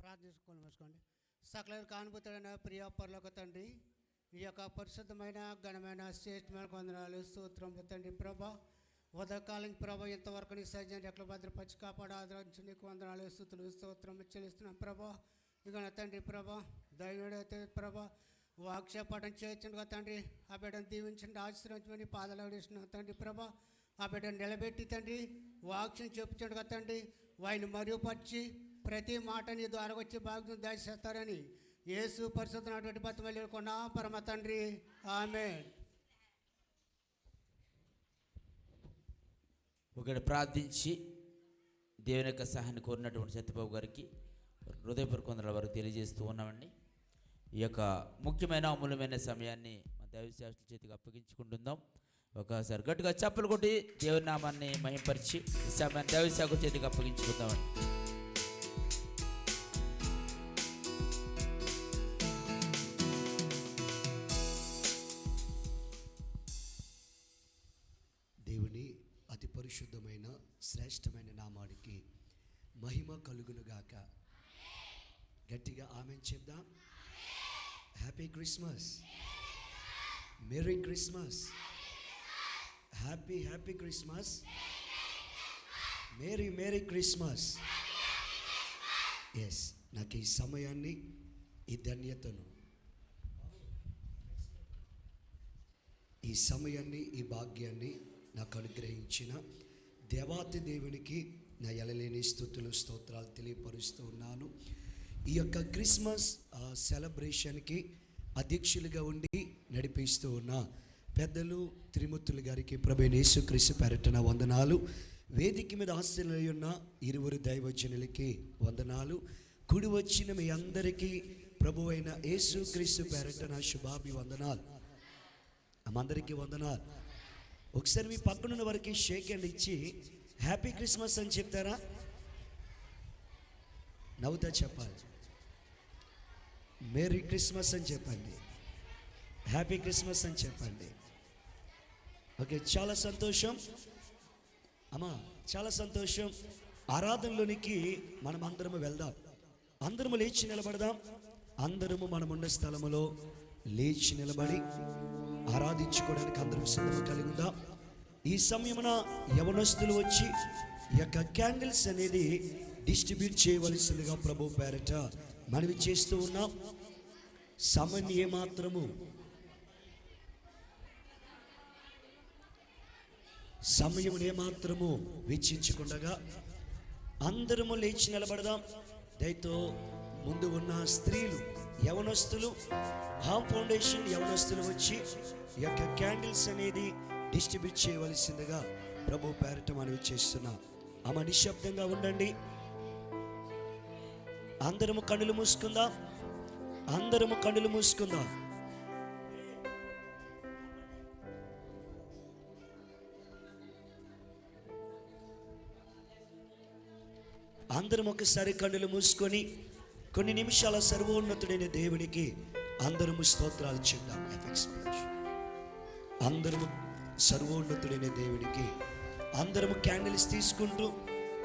ప్రార్థించుకొని వేసుకోండి. సకల కానుపుతుడైన ప్రియ పరలోక తండ్రి, ఈ యొక్క పరిశుద్ధమైన ఘనమైన శ్రేష్టమైన వందనాలు స్తోత్రములు తండ్రి. ప్రభా ఉదయకాలం ప్రభా ఇంతవరకు నీ సైన్యాన్ని ఎట్లా భద్రపరిచి కాపాడు ఆదరించి నీకు వందనాలు స్తుతులు స్తోత్రం చెల్లిస్తున్నాం ప్రభా. ఇక నా తండ్రి ప్రభా దైవుడైతే ప్రభా వాక్యపాఠం చేయించండి తండ్రి. ఆ బిడ్డను దీవించండి, ఆశీర్వదించమని పాదాలు అడిగిస్తున్నాం తండ్రి ప్రభా. ఆ బిడ్డను నిలబెట్టి తండ్రి వాక్యం చెప్పుచండి తండ్రి. వాయిని మరుగుపరిచి ప్రతి మాట నీ ద్వారా వచ్చి భాగ్యం దయచేస్తారని యేసు పరిశుద్ధమైనటువంటి బతిమల్లి కొన్నా పరమ తండ్రి, ఆమేన్. ఒకటి ప్రార్థించి దేవుని యొక్క సహాయాన్ని కోరినటువంటి సత్యబాబు గారికి హృదయపూర్వక వందనాల వరకు తెలియజేస్తూ ఉన్నామండి. ఈ యొక్క ముఖ్యమైన అమూల్యమైన సమయాన్ని మన దైవసేవకుల చేతికి అప్పగించుకుంటుందాం. ఒకసారి గట్టిగా చప్పలు కొట్టి దేవుని నామాన్ని మహింపరిచి ఈ సమయాన్ని దైవసేవకుల చేతికి అప్పగించుకుందామండి. దేవుని అతి పరిశుద్ధమైన శ్రేష్టమైన నామానికి మహిమ కలుగునుగాక. గట్టిగా ఆమేన్ చెప్దాం. Happy Christmas, merry Christmas, happy happy Christmas, merry merry Christmas. Yes, నాకు ఈ సమయాన్ని, ఈ ధన్యతను, ఈ సమయాన్ని, ఈ భాగ్యాన్ని నాకు అనుగ్రహించిన దేవాతి దేవునికి నా ఎలలేని స్తుతులు స్తోత్రాలు తెలియపరుస్తూ ఉన్నాను. ఈ యొక్క క్రిస్మస్ సెలబ్రేషన్కి అధ్యక్షులుగా ఉండి నడిపిస్తూ ఉన్న పెద్దలు త్రిమూర్తులు గారికి ప్రభువైన యేసుక్రీస్తు పేరట వందనాలు. వేదిక మీద ఆశీనులై ఉన్న ఇరువురు దైవజనులకి వందనాలు. కుడి వచ్చిన మీ అందరికీ ప్రభువైన యేసుక్రీస్తు పేరట నా శుభాభివందనాలు. అందరికీ వందనాలు. ఒకసారి మీ పక్కనున్న వారికి షేక్ హ్యాండ్ ఇచ్చి హ్యాపీ క్రిస్మస్ అని చెప్తారా? నవ్వుతా చెప్పాలి. మేరీ క్రిస్మస్ అని చెప్పండి, హ్యాపీ క్రిస్మస్ అని చెప్పండి. ఓకే, చాలా సంతోషం అమ్మా, చాలా సంతోషం. ఆరాధనలోనికి మనం అందరము వెళ్దాం. అందరము లేచి నిలబడదాం. అందరము మనమున్న స్థలములో లేచి నిలబడి ఆరాధించుకోవడానికి అందరం సిద్ధం కలిగి ఉందాం. ఈ సమయమున యవనస్తులు వచ్చి ఈ యొక్క క్యాండిల్స్ అనేది డిస్ట్రిబ్యూట్ చేయవలసిందిగా ప్రభు పేరట మనవి చేస్తూ ఉన్నాం. సమయాన్ని ఏమాత్రము వెచ్చించకుండగా అందరము లేచి నిలబడదాం. దయతో ముందు ఉన్న స్త్రీలు, యవనస్తులు, హామ్ ఫౌండేషన్ యవనస్తులు వచ్చి ఈ యొక్క క్యాండిల్స్ అనేది డిస్ట్రిబ్యూట్ చేయవలసిందిగా ప్రభు పేరట మనవి చేస్తున్నాం. ఆమె నిశ్శబ్దంగా ఉండండి. అందరము కన్నులు మూసుకుందాం. అందరము కన్నులు మూసుకుందాం. అందరం ఒకసారి కన్నులు మూసుకొని కొన్ని నిమిషాల సర్వోన్నతుడైన దేవునికి అందరము స్తోత్రాలు చెప్దాం. అందరము సర్వోన్నతుడైన దేవునికి అందరము క్యాండిల్స్ తీసుకుంటూ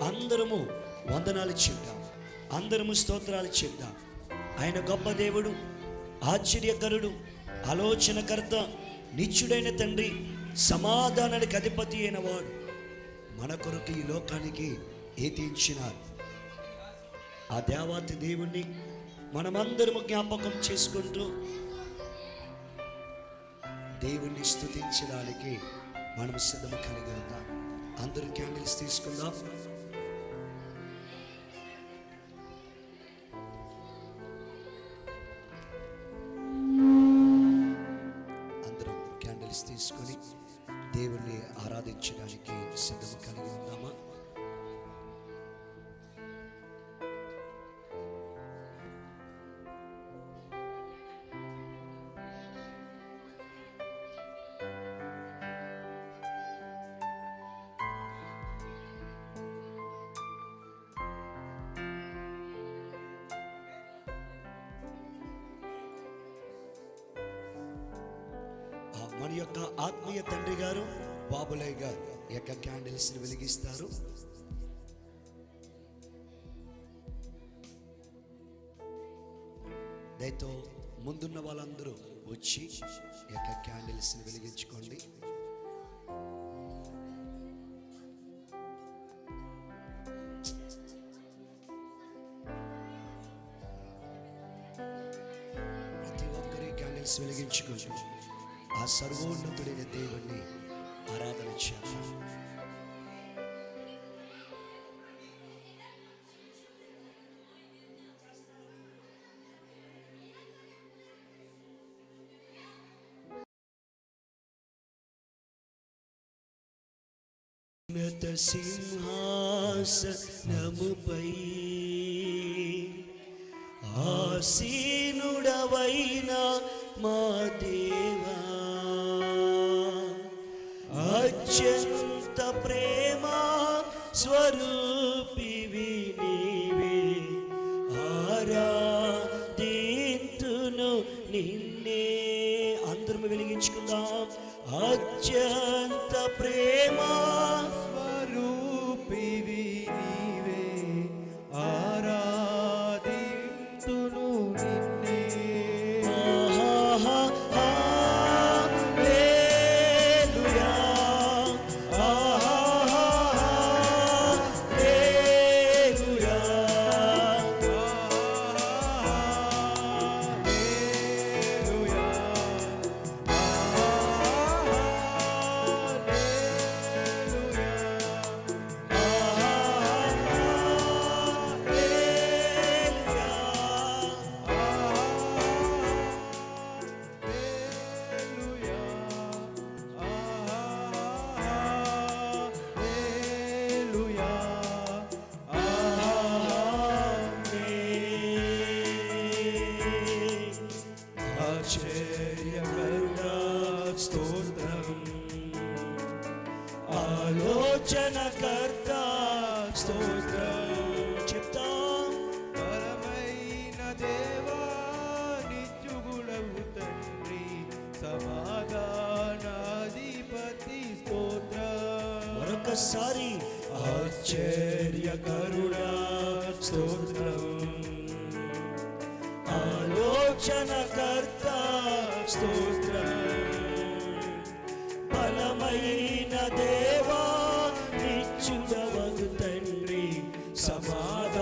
అందరము వందనాలు చెప్దాం. అందరము స్తోత్రాలు చెప్దాం. ఆయన గొప్ప దేవుడు, ఆశ్చర్యకరుడు, ఆలోచనకర్త, నిత్యుడైన తండ్రి, సమాధానానికి అధిపతి అయిన వాడు మన కొరకు ఈ లోకానికి ఏతించినారు. ఆ దేవాతి దేవుణ్ణి మనమందరము జ్ఞాపకం చేసుకుంటూ దేవుణ్ణి స్తుతించడానికి మనం సిద్ధము కలిగి ఉందాం. అందరూ క్యాండిల్స్ తీసుకుందాం. అందరూ క్యాండిల్స్ తీసుకొని దేవుణ్ణి ఆరాధించడానికి సిద్ధము కలిగి ఉందామా? మన యొక్క ఆత్మీయ తండ్రి గారు బాబులయ్య గారు ఈ యొక్క క్యాండిల్స్ ని వెలిగిస్తారు. దయతో ముందున్న వాళ్ళందరూ వచ్చి ఈ యొక్క క్యాండిల్స్ ని వెలిగించుకోండి. ప్రతి ఒక్కరి క్యాండిల్స్ వెలిగించుకోండి. ఆ సర్వోన్నతుడైన దేవుణ్ణి ఆరాధన చేద్దాం. ఉన్నత సింహాసనముపై ఆసీనుడవైన మా దేవా, అత్యంత ప్రేమ స్వరూపివి నీవే, ఆరాధింతును నిన్నే. అందరం వెలిగించుకుందాం. అత్యంత ప్రేమ స్వరూపివి నీవే, ఆరాధింతును నిన్నే. ఆలోచనకర్త స్తోత్రం చెప్తాం. పరమైన దేవా నిత్యుగుణవు తండ్రి, సమాధానాధిపతి స్తోత్రం. మరొకసారి ఆశ్చర్యకరుడా స్తోత్రం, ఆలోచనకర్త స్తోత్రం, బలమైన దేవా నిత్యుడవగు తండ్రి, సమాధాన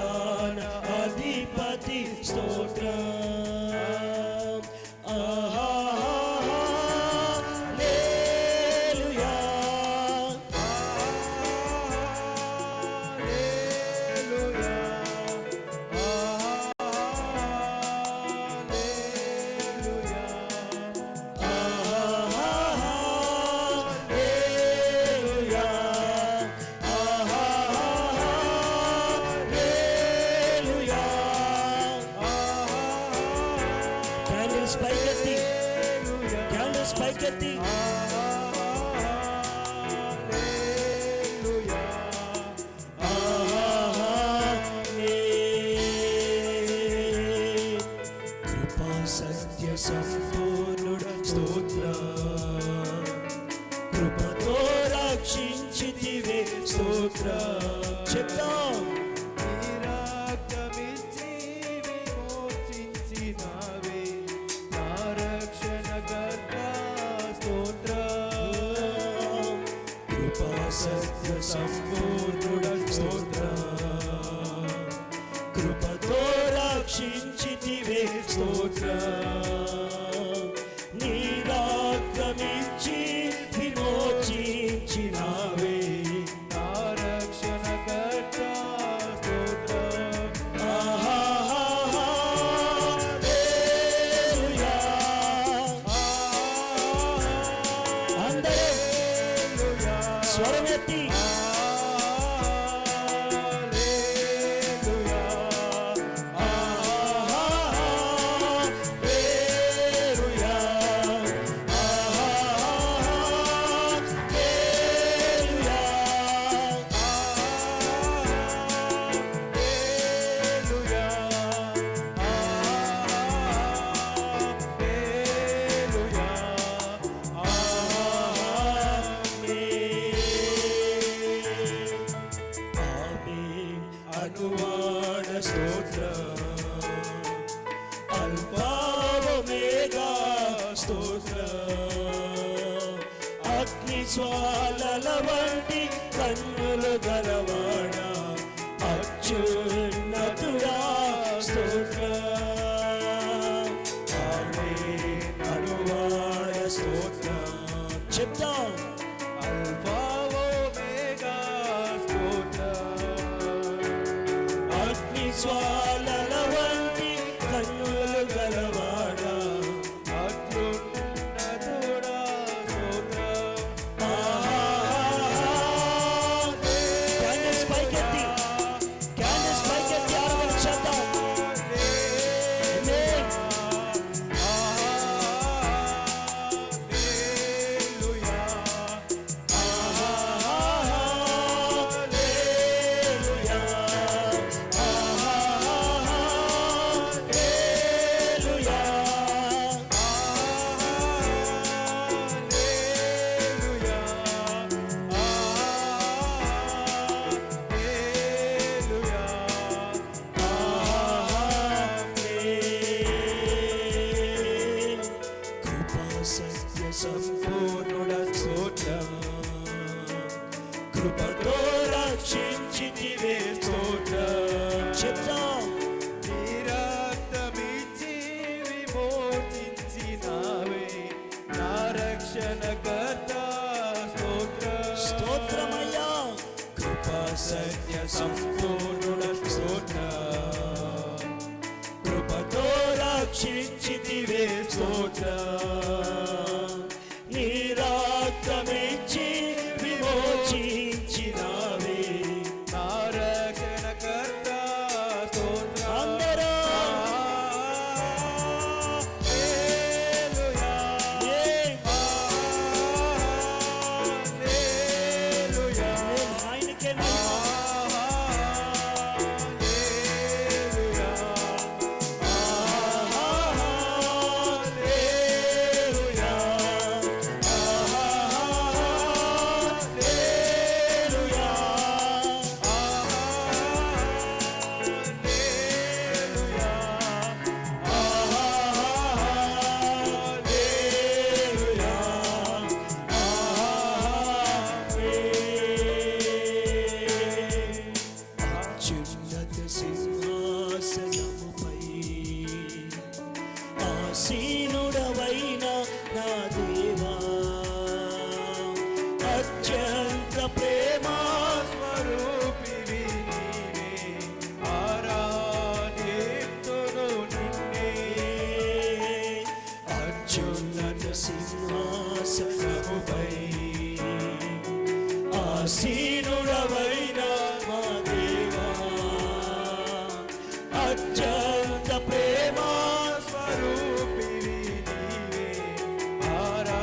పైకెత్తి కృపా సత్య సంపూర్ణుడ స్తోత్ర కృపతో రక్షించితివే స్తోత్ర చెప్తాం సత్య సంపూర్ణుడ స్తోత్ర కృపతో రక్షించితివే స్తోత్ర నీ రక్తమిచ్చి విమోచించినావే నా రక్షణకర్త స్తోత్ర స్వరమెత్తి అనువాడ స్తోత్ర అల్ఫా ఒమేగా స్తోత్ర అగ్ని జ్వాలల వంటి కన్నులు గలవాడ అత్యున్నతుడా స్తోత్ర అనువాడ స్తోత్ర చెప్తాం అల్ఫా ఒమేగా స్తోత్ర జ్వాలల వంటి కన్నులు గలవాడ అత్యున్నతుడా స్తోత్ర క్యాండిల్స్ పైకెత్తి ఆరాధించేద్దాం సత్య సంపూర్ణుడ స్తోత్ర కృపతో రక్షించితివే స్తోత్ర చెప్తాం నీ రక్తమిచ్చి విమోచించినావే నా రక్షణకర్త స్తోత్ర స్తోత్రమయ్యా కృపా సత్య సంపూర్ణుడ స్తోత్ర కృపతో రక్షించితివే స్తోత్ర నీ రక్తమిచ్చి విమోచించినావే నా రక్షణకర్త స్తోత్ర అందరూ ఆయనకే సింహాసనముపై ఆసీనుడవైన నా దేవా అత్యంత ప్రేమా స్వరూపివి నీవే ఆరాధింతును నిన్నే అత్యున్నత సింహాసనముపై ఆసీనుడవైన మా దేవా అత్యంత ప్రేమా స్వరూపివి నీవే ఆరా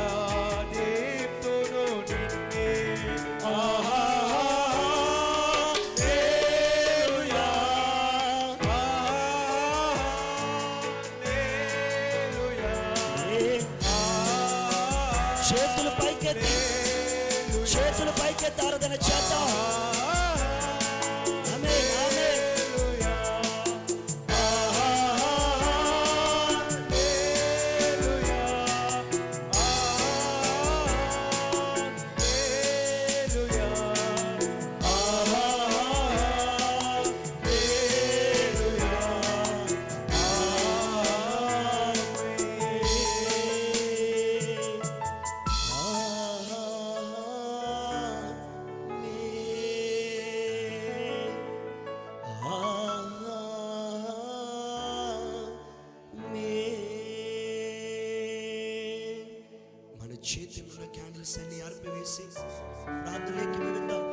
చేతులు పైకెత్తి ఆరాధన చేద్దాం. ఆమేన్, ఆమేన్. మన చేతుల్లో క్యాండిల్స్ అన్ని ఆర్పివేసి ప్రార్థనకి వెళ్దాం.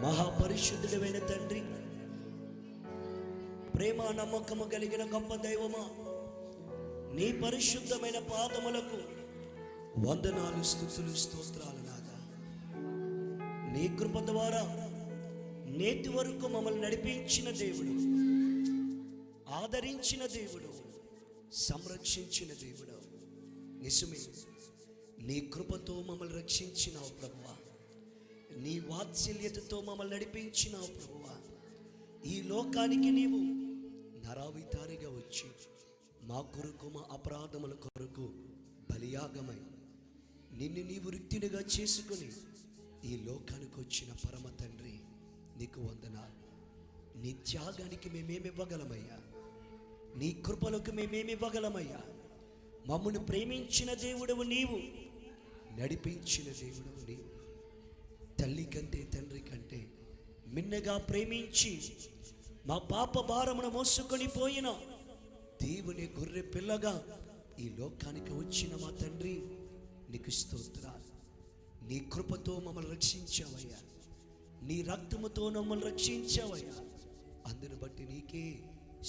మహాపరిశుద్ధుడైన తండ్రి, ప్రేమ నమ్మకము కలిగిన గొప్ప దైవమా, నీ పరిశుద్ధమైన పాదములకు వందనాలు, స్తుతులు, స్తోత్రాలు నాదా. నీ కృప ద్వారా నేటి వరకు మమ్మల్ని నడిపించిన దేవుడు, ఆదరించిన దేవుడు, సంరక్షించిన దేవుడు. నిజమే, నీ కృపతో మమ్మల్ని రక్షించినావు ప్రభువా. నీ వాత్సల్యతతో మమ్మల్ని నడిపించినావు ప్రభువా. ఈ లోకానికి నీవు నరావితారిగా వచ్చి మా కొరకు, మా అపరాధముల కొరకు బలియాగమై నిన్ను నీవు రిక్తునిగా చేసుకుని ఈ లోకానికి వచ్చిన పరమ తండ్రి, నీకు వందనాలు. నీ త్యాగానికి మేమేమివ్వగలమయ్యా? నీ కృపలకు మేమేమివ్వగలమయ్యా? మమ్మల్ని ప్రేమించిన దేవుడవు నీవు, నడిపించిన దేవుడవు నీవు. తల్లి కంటే, తండ్రి కంటే మిన్నగా ప్రేమించి మా పాప భారమును మోసుకొని పోయిన దేవుని గొర్రె పిల్లగా ఈ లోకానికి వచ్చిన మా తండ్రి, నీకు స్తోత్రాలు. నీ కృపతో మమ్మల్ని రక్షించావయ్యా. నీ రక్తముతో మమ్మల్ని రక్షించావయ్యా. అందును బట్టి నీకే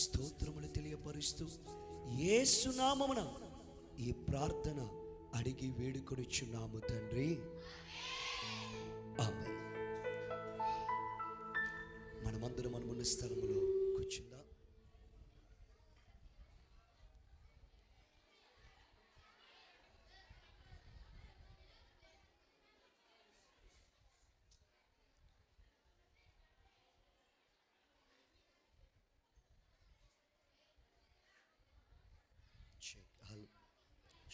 స్తోత్రములు తెలియపరుస్తూ యేసు నామమున ఈ ప్రార్థన అడిగి వేడుకొనిచున్నాము తండ్రి, ఆమేన్. మనమందరం మనమున్న స్థలములో కూర్చుందాం.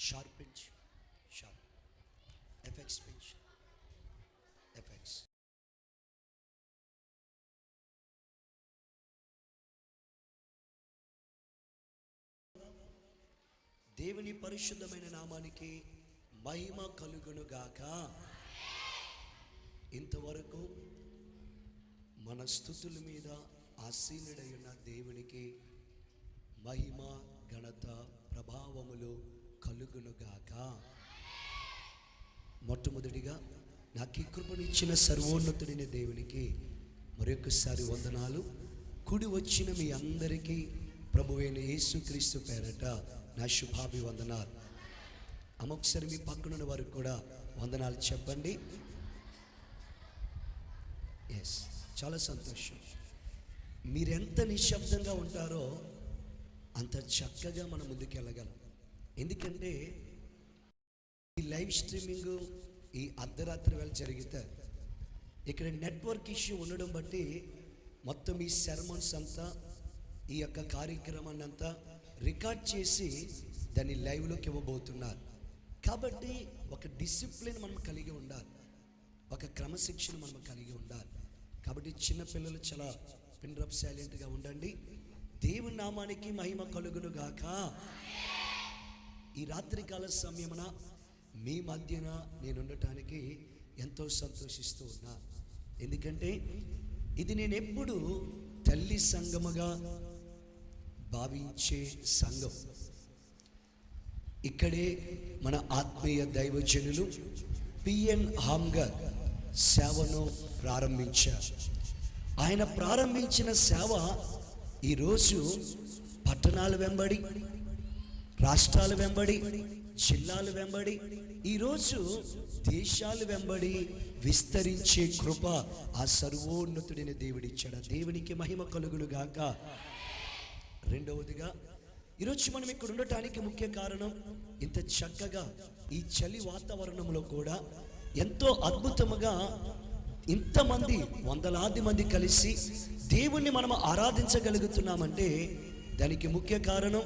Sharp pinch, sharp. FX pinch, FX. దేవుని పరిశుద్ధమైన నామానికి మహిమ కలుగునుగాక. ఇంతవరకు మన స్తుతుల మీద ఆసీనుడై ఉన్న దేవునికి మహిమ, ఘనత, ప్రభావములు కలుగునుగాక. మొట్టమొదటిగా నాకు ఈ కృపనిచ్చిన సర్వోన్నతుడైన దేవునికి మరొకసారి వందనాలు. కూడి వచ్చిన మీ అందరికీ ప్రభువైన యేసుక్రీస్తు పేరట నా శుభాభివందనాలు. ఒకసారి మీ పక్కనున్న వారికి కూడా వందనాలు చెప్పండి. ఎస్, చాలా సంతోషం. మీరెంత నిశ్శబ్దంగా ఉంటారో అంత చక్కగా మనం ముందుకు వెళ్ళగలం. ఎందుకంటే ఈ లైవ్ స్ట్రీమింగ్ ఈ అర్ధరాత్రి వేళ జరిగితే ఇక్కడ నెట్వర్క్ ఇష్యూ ఉండడం బట్టి మొత్తం ఈ సెర్మన్స్ అంతా, ఈ యొక్క కార్యక్రమాన్ని అంతా రికార్డ్ చేసి దాన్ని లైవ్లోకి ఇవ్వబోతున్నారు. కాబట్టి ఒక డిసిప్లిన్ మనం కలిగి ఉండాలి, ఒక క్రమశిక్షణ మనం కలిగి ఉండాలి. కాబట్టి చిన్నపిల్లలు చాలా పిన్ డ్రాప్ సైలెంట్గా ఉండండి. దేవుని నామానికి మహిమ కలుగును గాక. ఈ రాత్రికాల సమయమున మీ మధ్యన నేను ఉండటానికి ఎంతో సంతోషిస్తూ ఉన్నా. ఎందుకంటే ఇది నేను ఎప్పుడు తల్లి సంఘముగా భావించే సంఘం. ఇక్కడే మన ఆత్మీయ దైవజనులు పిఎన్ హామ్గర్ సేవను ప్రారంభించారు. ఆయన ప్రారంభించిన సేవ ఈరోజు పట్టణాల వెంబడి, రాష్ట్రాల వెంబడి, జిల్లాల వెంబడి, ఈరోజు దేశాల వెంబడి విస్తరించే కృప ఆ సర్వోన్నతుడైన దేవుడిచ్చాడు. దేవునికి మహిమ కలుగును గాక. రెండవదిగా ఈరోజు మనం ఇక్కడ ఉండటానికి ముఖ్య కారణం ఇంత చక్కగా ఈ చలి వాతావరణంలో కూడా ఎంతో అద్భుతముగా ఇంతమంది వందలాది మంది కలిసి దేవుణ్ణి మనం ఆరాధించగలుగుతున్నామంటే దానికి ముఖ్య కారణం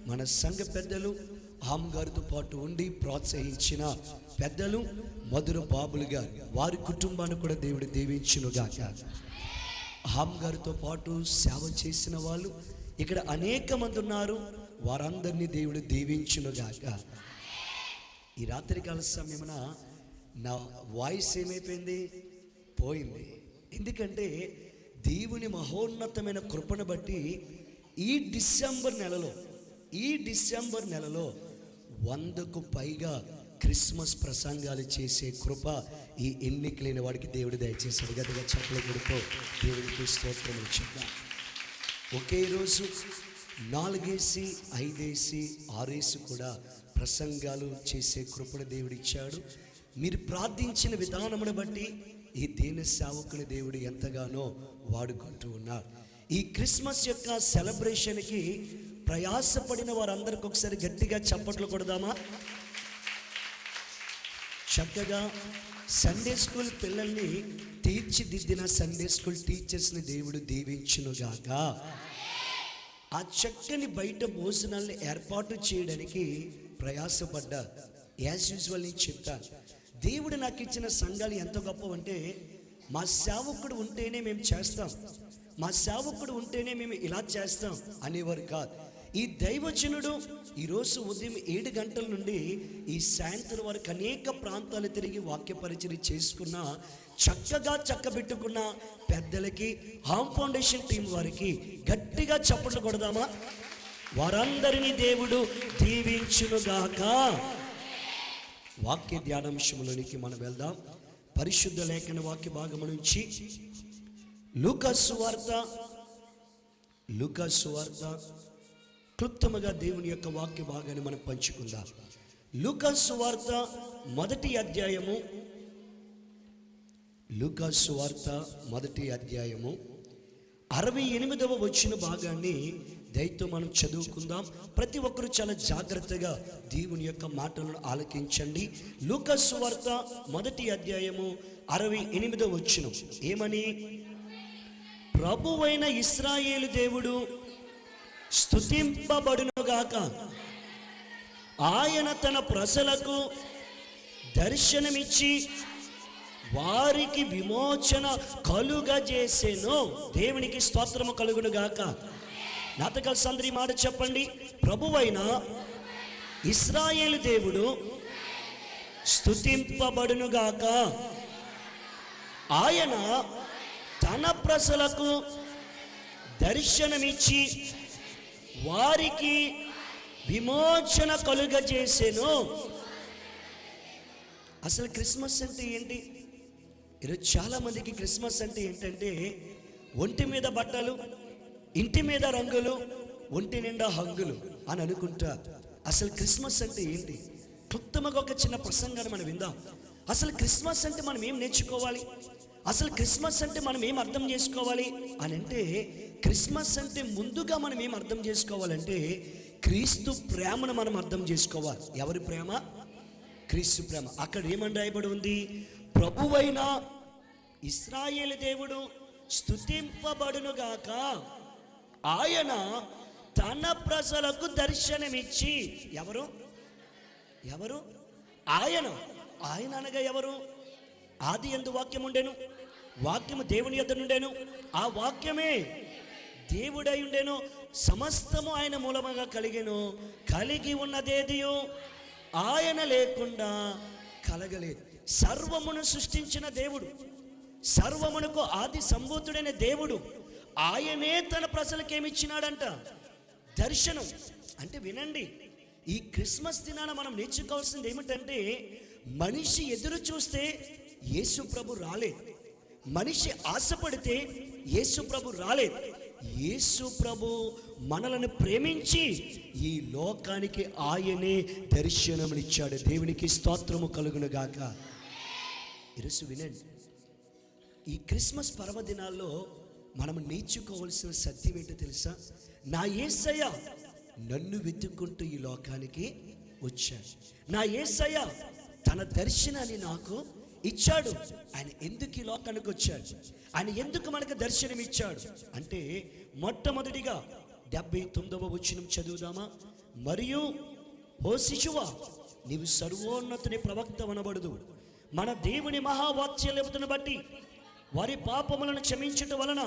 మన సంఘ పెద్దలు ఆమ్ గారితో పాటు ఉండి ప్రోత్సహించిన పెద్దలు మధుర బాబులు గారు, వారి కుటుంబాన్ని కూడా దేవుడు దీవించునుగాక. ఆమ్ గారితో పాటు సేవ చేసిన వాళ్ళు ఇక్కడ అనేక మంది ఉన్నారు, వారందరినీ దేవుడు దీవించునుగాక. ఈ రాత్రికాల సమయమున నా వాయిస్ ఏమైపోయింది? పోయింది. ఎందుకంటే దేవుని మహోన్నతమైన కృపను బట్టి ఈ డిసెంబర్ నెలలో 100కు పైగా క్రిస్మస్ ప్రసంగాలు చేసే కృప ఈ ఎన్నికలైన వాడికి దేవుడు దయచేశాడు. గదిగా చెప్పలు కొడుతూ దేవుడికి స్తోత్రం చెప్తాం. ఒకే రోజు 4 5 6 కూడా ప్రసంగాలు చేసే కృపను దేవుడిచ్చాడు. మీరు ప్రార్థించిన విధానమును బట్టి ఈ దీన సేవకుని దేవుడు ఎంతగానో వాడుకుంటూ ఉన్నారు. ఈ క్రిస్మస్ యొక్క సెలబ్రేషన్కి ప్రయాసపడిన వారందరికీ ఒకసారి గట్టిగా చప్పట్లు కొడదామా? చక్కగా సండే స్కూల్ పిల్లల్ని తీర్చిదిద్దిన సండే స్కూల్ టీచర్స్ని దేవుడు దీవించునుగాక. ఆ చక్కని బయట భోజనాలను ఏర్పాటు చేయడానికి ప్రయాసపడ్డా. యాజ్ యూజువల్ నేను చెప్తాను, దేవుడు నాకు ఇచ్చిన సంఘాలు ఎంత గొప్పవంటే, మా సేవకుడు ఉంటేనే మేము చేస్తాం, మా సేవకుడు ఉంటేనే మేము ఇలా చేస్తాం అనేవారు కాదు. ఈ దైవజనుడు ఈరోజు ఉదయం 7 గంటల నుండి ఈ సాయంత్రం వరకు అనేక ప్రాంతాలు తిరిగి వాక్య పరిచయం చేసుకున్న, చక్కగా చక్కబెట్టుకున్న పెద్దలకి, హామ్ ఫౌండేషన్ టీం వారికి గట్టిగా చప్పట్లు కొడదామా? వారందరినీ దేవుడు దీవించునుగాక. వాక్య ధ్యానాంశంలోనికి మనం వెళ్దాం. పరిశుద్ధ లేఖన వాక్య భాగము నుంచి లూకాసు వార్త క్లుప్తముగా దేవుని యొక్క వాక్య భాగాన్ని మనం పంచుకుందాం. లూకాసు వార్త 1వ అధ్యాయము 68వ వచన భాగాన్ని దయతో మనం చదువుకుందాం. ప్రతి ఒక్కరూ చాలా జాగ్రత్తగా దేవుని యొక్క మాటలను ఆలకించండి. లూకాసు వార్త 1వ అధ్యాయము 68వ వచనం ఏమని? ప్రభువైన ఇశ్రాయేలు దేవుడు స్తుతింపబడునుగాక. ఆయన తన ప్రజలకు దర్శనమిచ్చి వారికి విమోచన కలుగజేసెను. దేవునికి స్తోత్రము కలుగునుగాక. నాతో కలిసి అందరి మాట చెప్పండి. ప్రభువైన ఇశ్రాయేలు దేవుడు స్తుతింపబడునుగాక. ఆయన తన ప్రజలకు దర్శనమిచ్చి వారికి విమోచన కలుగజేసెను. అసలు క్రిస్మస్ అంటే ఏంటి? ఈరోజు చాలా మందికి క్రిస్మస్ అంటే ఏంటంటే ఒంటి మీద బట్టలు, ఇంటి మీద రంగులు, ఒంటి నిండా హంగులు అని అనుకుంటా. అసలు క్రిస్మస్ అంటే ఏంటి? క్లుప్తంగా ఒక చిన్న ప్రసంగాన్ని మనం విందాం. అసలు క్రిస్మస్ అంటే మనం ఏం నేర్చుకోవాలి? అసలు క్రిస్మస్ అంటే మనం ఏం అర్థం చేసుకోవాలి అని అంటే, క్రిస్మస్ అంటే ముందుగా మనం ఏం అర్థం చేసుకోవాలంటే క్రీస్తు ప్రేమను మనం అర్థం చేసుకోవాలి. ఎవరి ప్రేమ? క్రీస్తు ప్రేమ. అక్కడ ఏమని రాయబడి ఉంది? ప్రభువైన ఇశ్రాయేలు దేవుడు స్తుతింపబడునుగాక. ఆయన తన ప్రజలకు దర్శనమిచ్చి. ఎవరు ఆయన? ఆయన అనగా ఎవరు? ఆది యందు వాక్యం ఉండెను, వాక్యము దేవుని యొద్ద నుండెను, ఆ వాక్యమే దేవుడై ఉండెను, సమస్తము ఆయన మూలముగా కలిగెను, కలిగి ఉన్నదేదియో ఆయన లేకుండా కలగలేదు. సర్వమును సృష్టించిన దేవుడు, సర్వమునకు ఆది సంభూతుడైన దేవుడు, ఆయనే తన ప్రజలకు ఏమిచ్చినాడంట? దర్శనం. అంటే వినండి, ఈ క్రిస్మస్ దినాన మనం నేర్చుకోవాల్సింది ఏమిటంటే, మనిషి ఎదురు చూస్తే యేసు ప్రభు రాలేదు, మనిషి ఆశపడితే యేసు ప్రభు రాలేదు. యేసు ప్రభు మనలను ప్రేమించి ఈ లోకానికి ఆయనే దర్శనమునిచ్చాడు. దేవునికి స్తోత్రము కలుగునుగాక. ఈరోజు వినండి, ఈ క్రిస్మస్ పర్వదినాల్లో మనం నేర్చుకోవాల్సిన సత్యం ఏంటో తెలుసా? నా యేసయ్య నన్ను వెతుక్కుంటూ ఈ లోకానికి వచ్చాడు. నా యేసయ్య తన దర్శనాన్ని నాకు ఇచ్చాడు. ఆయన ఎందుకు ఈ లోకానికి వచ్చాడు? ఆయన ఎందుకు మనకు దర్శనం ఇచ్చాడు అంటే, మొట్టమొదటిగా 79వ వచనం చదువుదామా? మరియు ఓ శిశువా, నీవు సర్వోన్నతుని ప్రవక్త అనబడదు, మన దేవుని మహావాత్సల్యతను బట్టి వారి పాపములను క్షమించటం వలన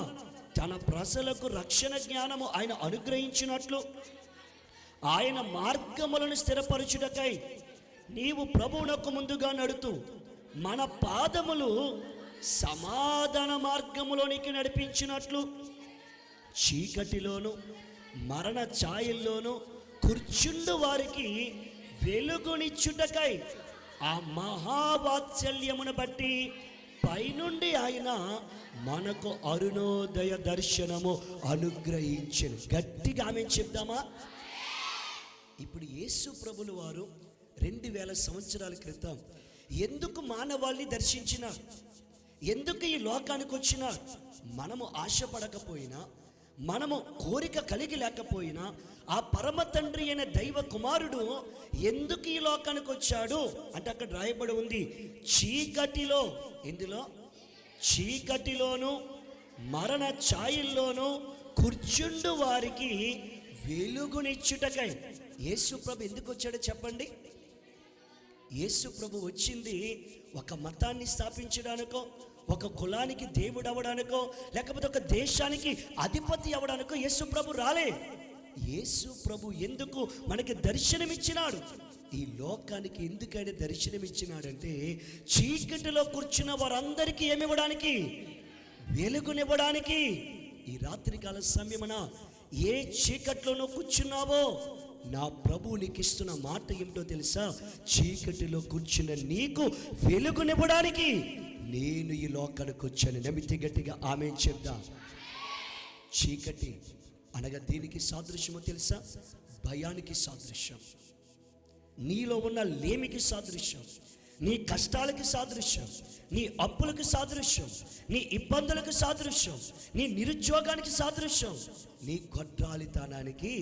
తన ప్రజలకు రక్షణ జ్ఞానము ఆయన అనుగ్రహించినట్లు ఆయన మార్గములను స్థిరపరచుటకై నీవు ప్రభువునకు ముందుగా నడుతూ మన పాదములు సమాధాన మార్గములోనికి నడిపించినట్లు చీకటిలోను మరణ ఛాయల్లోను కూర్చుండు వారికి వెలుగునిచ్చుటకై ఆ మహావాత్సల్యమును బట్టి పైనుండి ఆయన మనకు అరుణోదయ దర్శనము అనుగ్రహించెను. గట్టిగా ఆమె చెప్దామా? ఇప్పుడు యేసు ప్రభులు వారు 2000 సంవత్సరాల క్రితం ఎందుకు మానవాళిని దర్శించినారు? ఎందుకు ఈ లోకానికి వచ్చినారు? మనము ఆశపడకపోయినా, మనము కోరిక కలిగి లేకపోయినా, ఆ పరమ తండ్రి అయిన దైవ కుమారుడు ఎందుకు ఈ లోకానికి వచ్చాడు అంటే అక్కడ రాయబడి ఉంది, చీకటిలో, ఎందులో? చీకటిలోను మరణ ఛాయల్లోను కూర్చుండు వారికి వెలుగునిచ్చుటకై. యేసు ప్రభు ఎందుకు వచ్చాడో చెప్పండి. యేసు ప్రభు వచ్చింది ఒక మతాన్ని స్థాపించడానికో, ఒక కులానికి దేవుడు అవ్వడానికో, లేకపోతే ఒక దేశానికి అధిపతి అవ్వడానికో యేసు ప్రభు రాలే. యేసు ప్రభు ఎందుకు మనకి దర్శనమిచ్చినాడు? ఈ లోకానికి ఎందుకైనా దర్శనమిచ్చినాడంటే, చీకటిలో కూర్చున్న వారందరికీ ఏమివ్వడానికి? వెలుగునివ్వడానికి. ఈ రాత్రికాల సమయమున ఏ చీకట్లోనూ కూర్చున్నావో నా ప్రభు నీకు ఇస్తున్న మాట ఏమిటో తెలుసా? చీకటిలో కూర్చున్న నీకు వెలుగునివ్వడానికి నేను ఈ లోకానికి వచ్చాను. నమ్మితే గట్టిగా ఆమేన్ చెప్దాం. చీకటి అనగా దీనికి సాదృశ్యమో తెలుసా? భయానికి సాదృశ్యం, నీలో ఉన్న లేమికి సాదృశ్యం, నీ కష్టాలకి సాదృశ్యం, నీ అప్పులకు సాదృశ్యం, నీ ఇబ్బందులకు సాదృశ్యం, నీ నిరుద్యోగానికి సాదృశ్యం, నీ గొడ్రాలితనానికి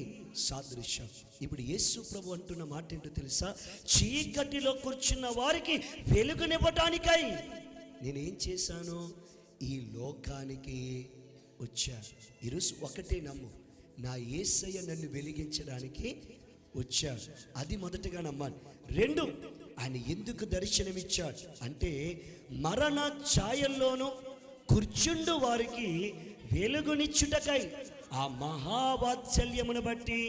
సాదృశ్యం. ఇప్పుడు యేసు ప్రభు అంటున్న మాట ఏంటో తెలుసా? చీకటిలో కూర్చున్న వారికి వెలుగునివ్వటానికై నేనేం చేశాను? ఈ లోకానికి వచ్చా. ఈరోజు ఒకటే నమ్ము, నా యేసయ్య నన్ను వెలిగించడానికి వచ్చాడు. అది మొదటగా నమ్మాలి. 2, ఆయన ఎందుకు దర్శనమిచ్చాడు అంటే, మరణ ఛాయల్లోనూ కూర్చుండు వారికి వెలుగునిచ్చుటకై ఆ మహావాత్సల్యమును బట్టి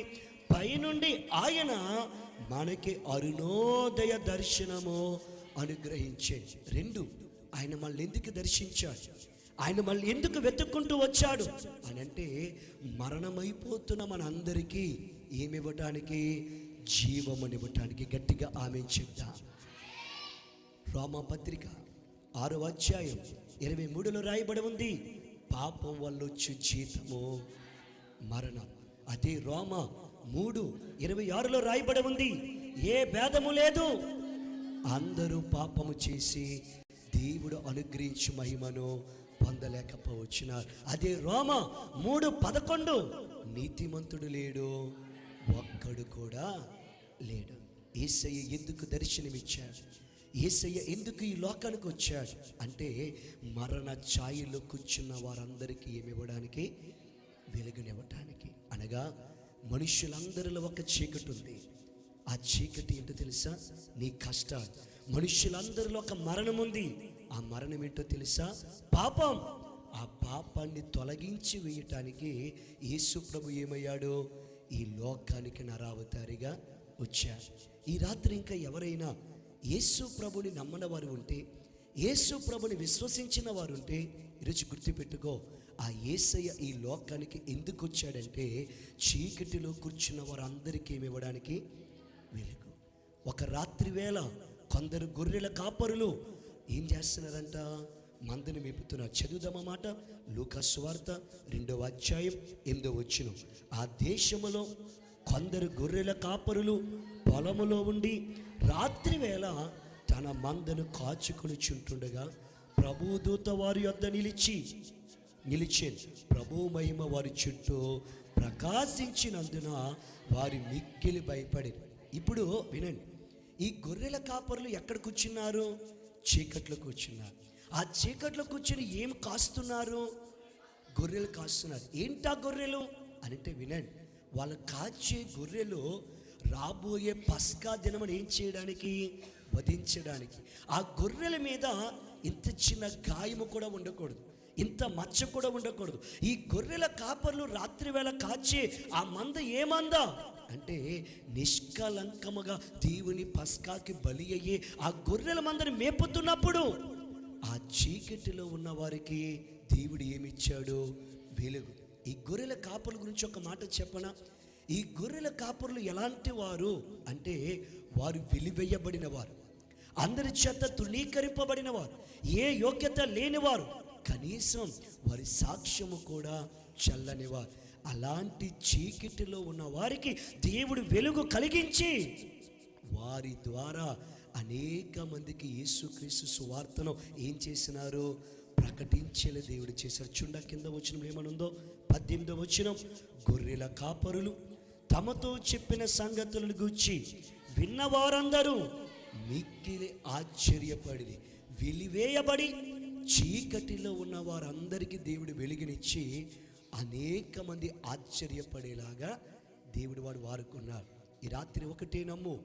పైనుండి ఆయన మనకి అరుణోదయ దర్శనము అనుగ్రహించే. 2, ఆయన మనల్ని ఎందుకు దర్శించాడు? ఆయన మళ్ళీ ఎందుకు వెతుక్కుంటూ వచ్చాడు అని అంటే, మరణమైపోతున్న మనందరికీ ఏమివ్వటానికి? జీవమునివ్వటానికి. గట్టిగా ఆమె చెప్తా. రోమాపత్రిక 6వ అధ్యాయం 23లో రాయబడి ఉంది, పాపం వల్ల వచ్చే జీతము మరణం. అదే రోమా 3:26లో రాయబడి ఉంది, ఏ భేదము లేదు, అందరూ పాపము చేసి దేవుడు అనుగ్రహించు మహిమను పొందలేకపోవచ్చున్నారు. అదే రోమా 3:11, నీతిమంతుడు లేడు, ఒక్కడు కూడా లేడు. యేసయ్య ఎందుకు దర్శనమిచ్చాడు? యేసయ్య ఎందుకు ఈ లోకానికి వచ్చాడు అంటే, మరణ ఛాయలో కూర్చున్న వారందరికీ ఏమివ్వడానికి? వెలుగునివ్వటానికి. అనగా మనుషులందరిలో ఒక చీకటి ఉంది. ఆ చీకటి ఏంటో తెలుసా? నీ కష్టాలు. మనుషులందరిలో ఒక మరణం ఉంది. ఆ మరణం ఏంటో తెలుసా? పాపం. ఆ పాపాన్ని తొలగించి వేయటానికి యేసు ప్రభు ఏమయ్యాడు? ఈ లోకానికి నరావతారిగా వచ్చాడు. ఈ రాత్రి ఇంకా ఎవరైనా యేసు ప్రభుని నమ్మని వారు ఉంటే, యేసు ప్రభుని విశ్వసించిన వారు ఉంటే, ఈరోజు గుర్తుపెట్టుకో, ఆ యేసయ్య ఈ లోకానికి ఎందుకు వచ్చాడంటే, చీకటిలో కూర్చున్న వారందరికీ ఏమివ్వడానికి? వెలుగు. ఒక రాత్రి వేళ కొందరు గొర్రెల కాపరులు ఏం చేస్తున్నారంట? మందను మేపుతున్నారు. చదువుదామా మాట? లూకా సువార్త 2వ అధ్యాయం 8వ వచనం. ఆ దేశములో కొందరు గొర్రెల కాపరులు పొలములో ఉండి రాత్రి వేళ తన మందను కాచుకొని చుంటుండగా ప్రభుదూత వారి యొద్ద నిలిచి ప్రభు మహిమ వారి చుట్టూ ప్రకాశించినందున వారి మిక్కిలి భయపడి. ఇప్పుడు వినండి, ఈ గొర్రెల కాపరులు ఎక్కడ కూర్చున్నారు? చీకట్లో కూర్చున్నారు. ఆ చీకట్లో కూర్చుని ఏం కాస్తున్నారు? గొర్రెలు కాస్తున్నారు. ఏంటా గొర్రెలు అంటే వినండి, వాళ్ళు కాచే గొర్రెలు రాబోయే పస్కా దినమని ఏం చేయడానికి? వధించడానికి. ఆ గొర్రెల మీద ఇంత చిన్న గాయము కూడా ఉండకూడదు, ఇంత మచ్చ కూడా ఉండకూడదు. ఈ గొర్రెల కాపర్లు రాత్రి వేళ కాచే ఆ మంద ఏ మంద అంటే నిష్కలంకముగా దేవుని పస్కాకి బలి అయ్యే ఆ గొర్రెల మందని మేపుతున్నప్పుడు ఆ చీకటిలో ఉన్న వారికి దేవుడు ఏమిచ్చాడు? వెలుగు. ఈ గొర్రెల కాపర్ల గురించి ఒక మాట చెప్పనా? ఈ గొర్రెల కాపర్లు ఎలాంటి వారు అంటే వారు వెలివేయబడిన వారు, అందరి చేత తృణీకరింపబడిన వారు, ఏ యోగ్యత లేనివారు, కనీసం వారి సాక్ష్యము కూడా చల్లనివారు. అలాంటి చీకటిలో ఉన్న వారికి దేవుడు వెలుగు కలిగించి వారి ద్వారా అనేక మందికి యేసుక్రీస్తు సువార్తను ఏం చేసినారు? ప్రకటించేలా దేవుడు చేశారు. చుండ కింద వచనం ఏమనుందో 18వ వచనం, గొర్రెల కాపరులు తమతో చెప్పిన సంగతులను గూర్చి విన్నవారందరూ మిక్కిలి ఆశ్చర్యపడి వెలివేయబడి చీకటిలో ఉన్న వారందరికీ దేవుడు వెలుగునిచ్చి అనేక మంది ఆశ్చర్యపడేలాగా దేవుడు వాడు వారుకున్నాడు. ఈ రాత్రి ఒకటే నమ్ము,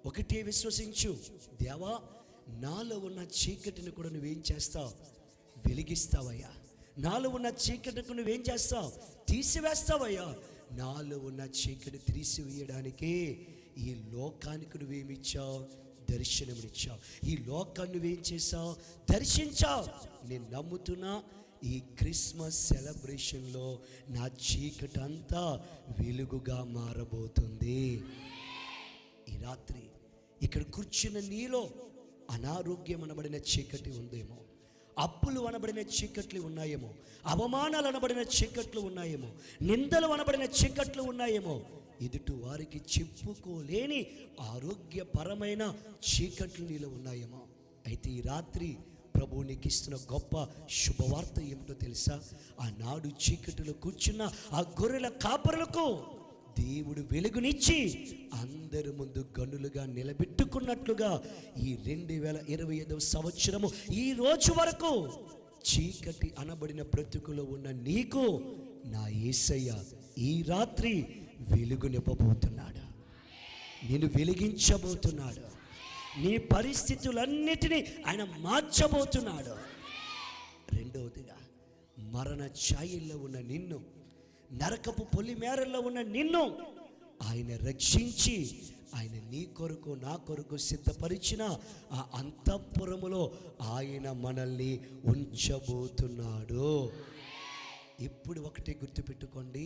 ఒకటే విశ్వసించు. దేవా, నాలో ఉన్న చీకటిని కూడా నువ్వేం చేస్తావు? వెలిగిస్తావయ్యా. నాలో ఉన్న చీకటిని నువ్వేం చేస్తావు? తీసివేస్తావయ్యా. నాలో ఉన్న చీకటి తీసివేయడానికే ఈ లోకానికి నువ్వేమిచ్చావు? దర్శనమిచ్చావు. ఈ లోకాన్ని నువ్వేం చేసావు? దర్శించావు. నేను నమ్ముతున్నా ఈ క్రిస్మస్ సెలబ్రేషన్లో నా చీకటి అంతా వెలుగుగా మారబోతుంది. ఈ రాత్రి ఇక్కడ కూర్చున్న నీలో అనారోగ్యం అనబడిన చీకటి ఉందేమో, అప్పులు అనబడిన చీకట్లు ఉన్నాయేమో, అవమానాలు అనబడిన చీకట్లు ఉన్నాయేమో, నిందలు అనబడిన చీకట్లు ఉన్నాయేమో, ఎదుటి వారికి చెప్పుకోలేని ఆరోగ్యపరమైన చీకట్లు నీలో ఉన్నాయేమో. అయితే ఈ రాత్రి ప్రభువు నీకు ఇస్తున్న గొప్ప శుభవార్త ఏమిటో తెలుసా? ఆనాడు చీకటిలో కూర్చున్న ఆ గొర్రెల కాపరులకు దేవుడు వెలుగునిచ్చి అందరి ముందు గనులుగా నిలబెట్టుకున్నట్లుగా ఈ 2025వ సంవత్సరము ఈ రోజు వరకు చీకటి అనబడిన బ్రతుకులో ఉన్న నీకు నా యేసయ్య ఈ రాత్రి వెలుగునివ్వబోతున్నాడు. నేను వెలిగించబోతున్నాడు. నీ పరిస్థితులన్నిటినీ ఆయన మార్చబోతున్నాడు. రెండవదిగా, మరణ ఛాయల్లో ఉన్న నిన్ను, నరకపు పొలిమేరల్లో ఉన్న నిన్ను ఆయన రక్షించి ఆయన నీ కొరకు నా కొరకు సిద్ధపరిచిన ఆ అంతఃపురములో ఆయన మనల్ని ఉంచబోతున్నాడు. ఇప్పుడు ఒకటే గుర్తుపెట్టుకోండి,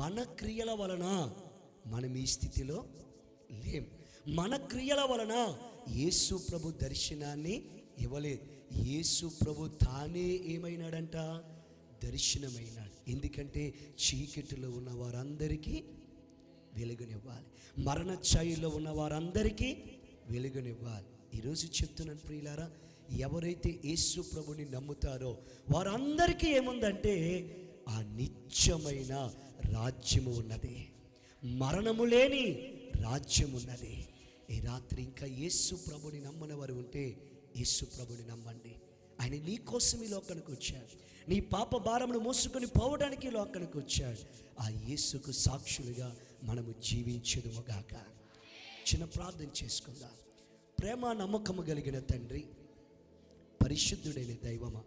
మన క్రియల వలన మనం ఈ స్థితిలో లేం. మన క్రియల వలన యేసు ప్రభు దర్శనాన్ని ఇవ్వలేదు. యేసు ప్రభు తానే ఏమైనాడంట? దర్శనమైనాడు. ఎందుకంటే చీకటిలో ఉన్న వారందరికీ వెలుగునివ్వాలి, మరణ ఛాయలో ఉన్న వారందరికీ వెలుగునివ్వాలి. ఈరోజు చెప్తున్నాను ప్రియులారా, ఎవరైతే యేసు ప్రభుని నమ్ముతారో వారందరికీ ఏముందంటే ఆ నిత్యమైన రాజ్యము ఉన్నది, మరణము లేని రాజ్యం ఉన్నది. ఈ రాత్రి ఇంకా యేసు ప్రభుని నమ్మని వారు ఉంటే యేసు ప్రభుని నమ్మండి. ఆయన నీ కోసం ఈ లోకానికి వచ్చాడు, నీ పాప భారమును మోసుకొని పోవడానికి ఈ లోకానికి వచ్చాడు. ఆ యేసుకు సాక్షులుగా మనము జీవించదుముగాక. చిన్న ప్రార్థన చేసుకుందాం. ప్రేమ నమ్మకము కలిగిన తండ్రి, పరిశుద్ధుడైన దైవమా,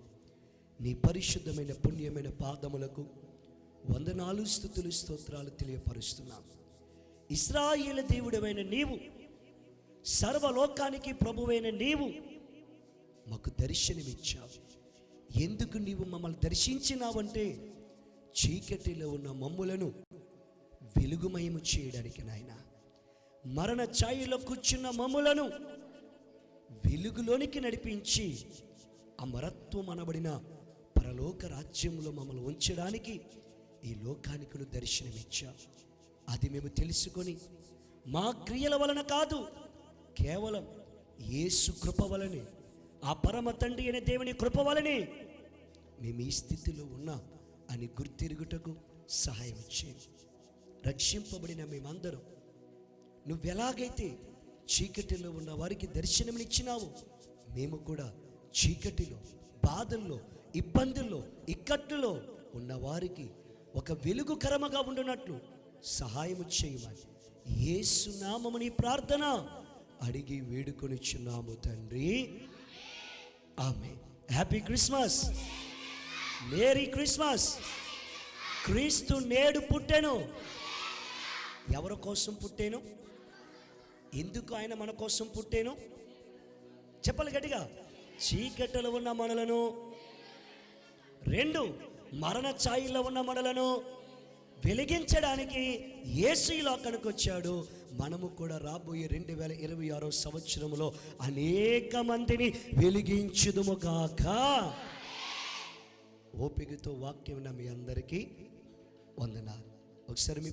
నీ పరిశుద్ధమైన పుణ్యమైన పాదములకు వందనాలు, స్తుతులు, స్తోత్రాలు తెలియపరుస్తున్నాం. ఇశ్రాయేలు దేవుడవైన నీవు, సర్వలోకానికి ప్రభువైన నీవు మాకు దర్శనమిచ్చావు. ఎందుకు నీవు మమ్మల్ని దర్శించినావంటే చీకటిలో ఉన్న మమ్ములను వెలుగుమయము చేయడానికి నాయన, మరణ ఛాయలో కూర్చున్న మమ్ములను వెలుగులోనికి నడిపించి అమరత్వం అనబడిన పరలోక రాజ్యంలో మమ్మల్ని ఉంచడానికి ఈ లోకానికి నువ్వు దర్శనమిచ్చావు. అది మేము తెలుసుకొని మా క్రియల వలన కాదు, కేవలం యేసు కృప వలనే, ఆ పరమ తండ్రి అనే దేవుని కృప వలనే మేము ఈ స్థితిలో ఉన్నా అని గుర్తిరుగుటకు సహాయం చేయి. రక్షింపబడిన మేమందరం నువ్వెలాగైతే చీకటిలో ఉన్న వారికి దర్శనమిచ్చినావు, మేము కూడా చీకటిలో, బాధల్లో, ఇబ్బందుల్లో, ఇక్కట్టులో ఉన్న వారికి ఒక వెలుగుకరముగా ఉండునట్లు సహాయం చేయమని యేసు నామముని ప్రార్థన అడిగి వేడుకొనిచున్నాము తండ్రి. Amen. Happy Christmas, merry Christmas. క్రీస్తు నేడు పుట్టెను. ఎవరి కోసం పుట్టేను? ఎందుకు ఆయన మన కోసం పుట్టేను? చెప్పాలి గట్టిగా. చీకటిలో ఉన్న మనలను, 2 మరణ ఛాయల్లో ఉన్న మనలను వెలిగించడానికి యేసు ఈ లోకానికి వచ్చాడు. మనము కూడా రాబోయే 2026 సంవత్సరంలో అనేక మందిని వెలిగించుదుము గాక. ఓపికతో వాక్యం మీ అందరికీ వందనాలు. ఒకసారి మీ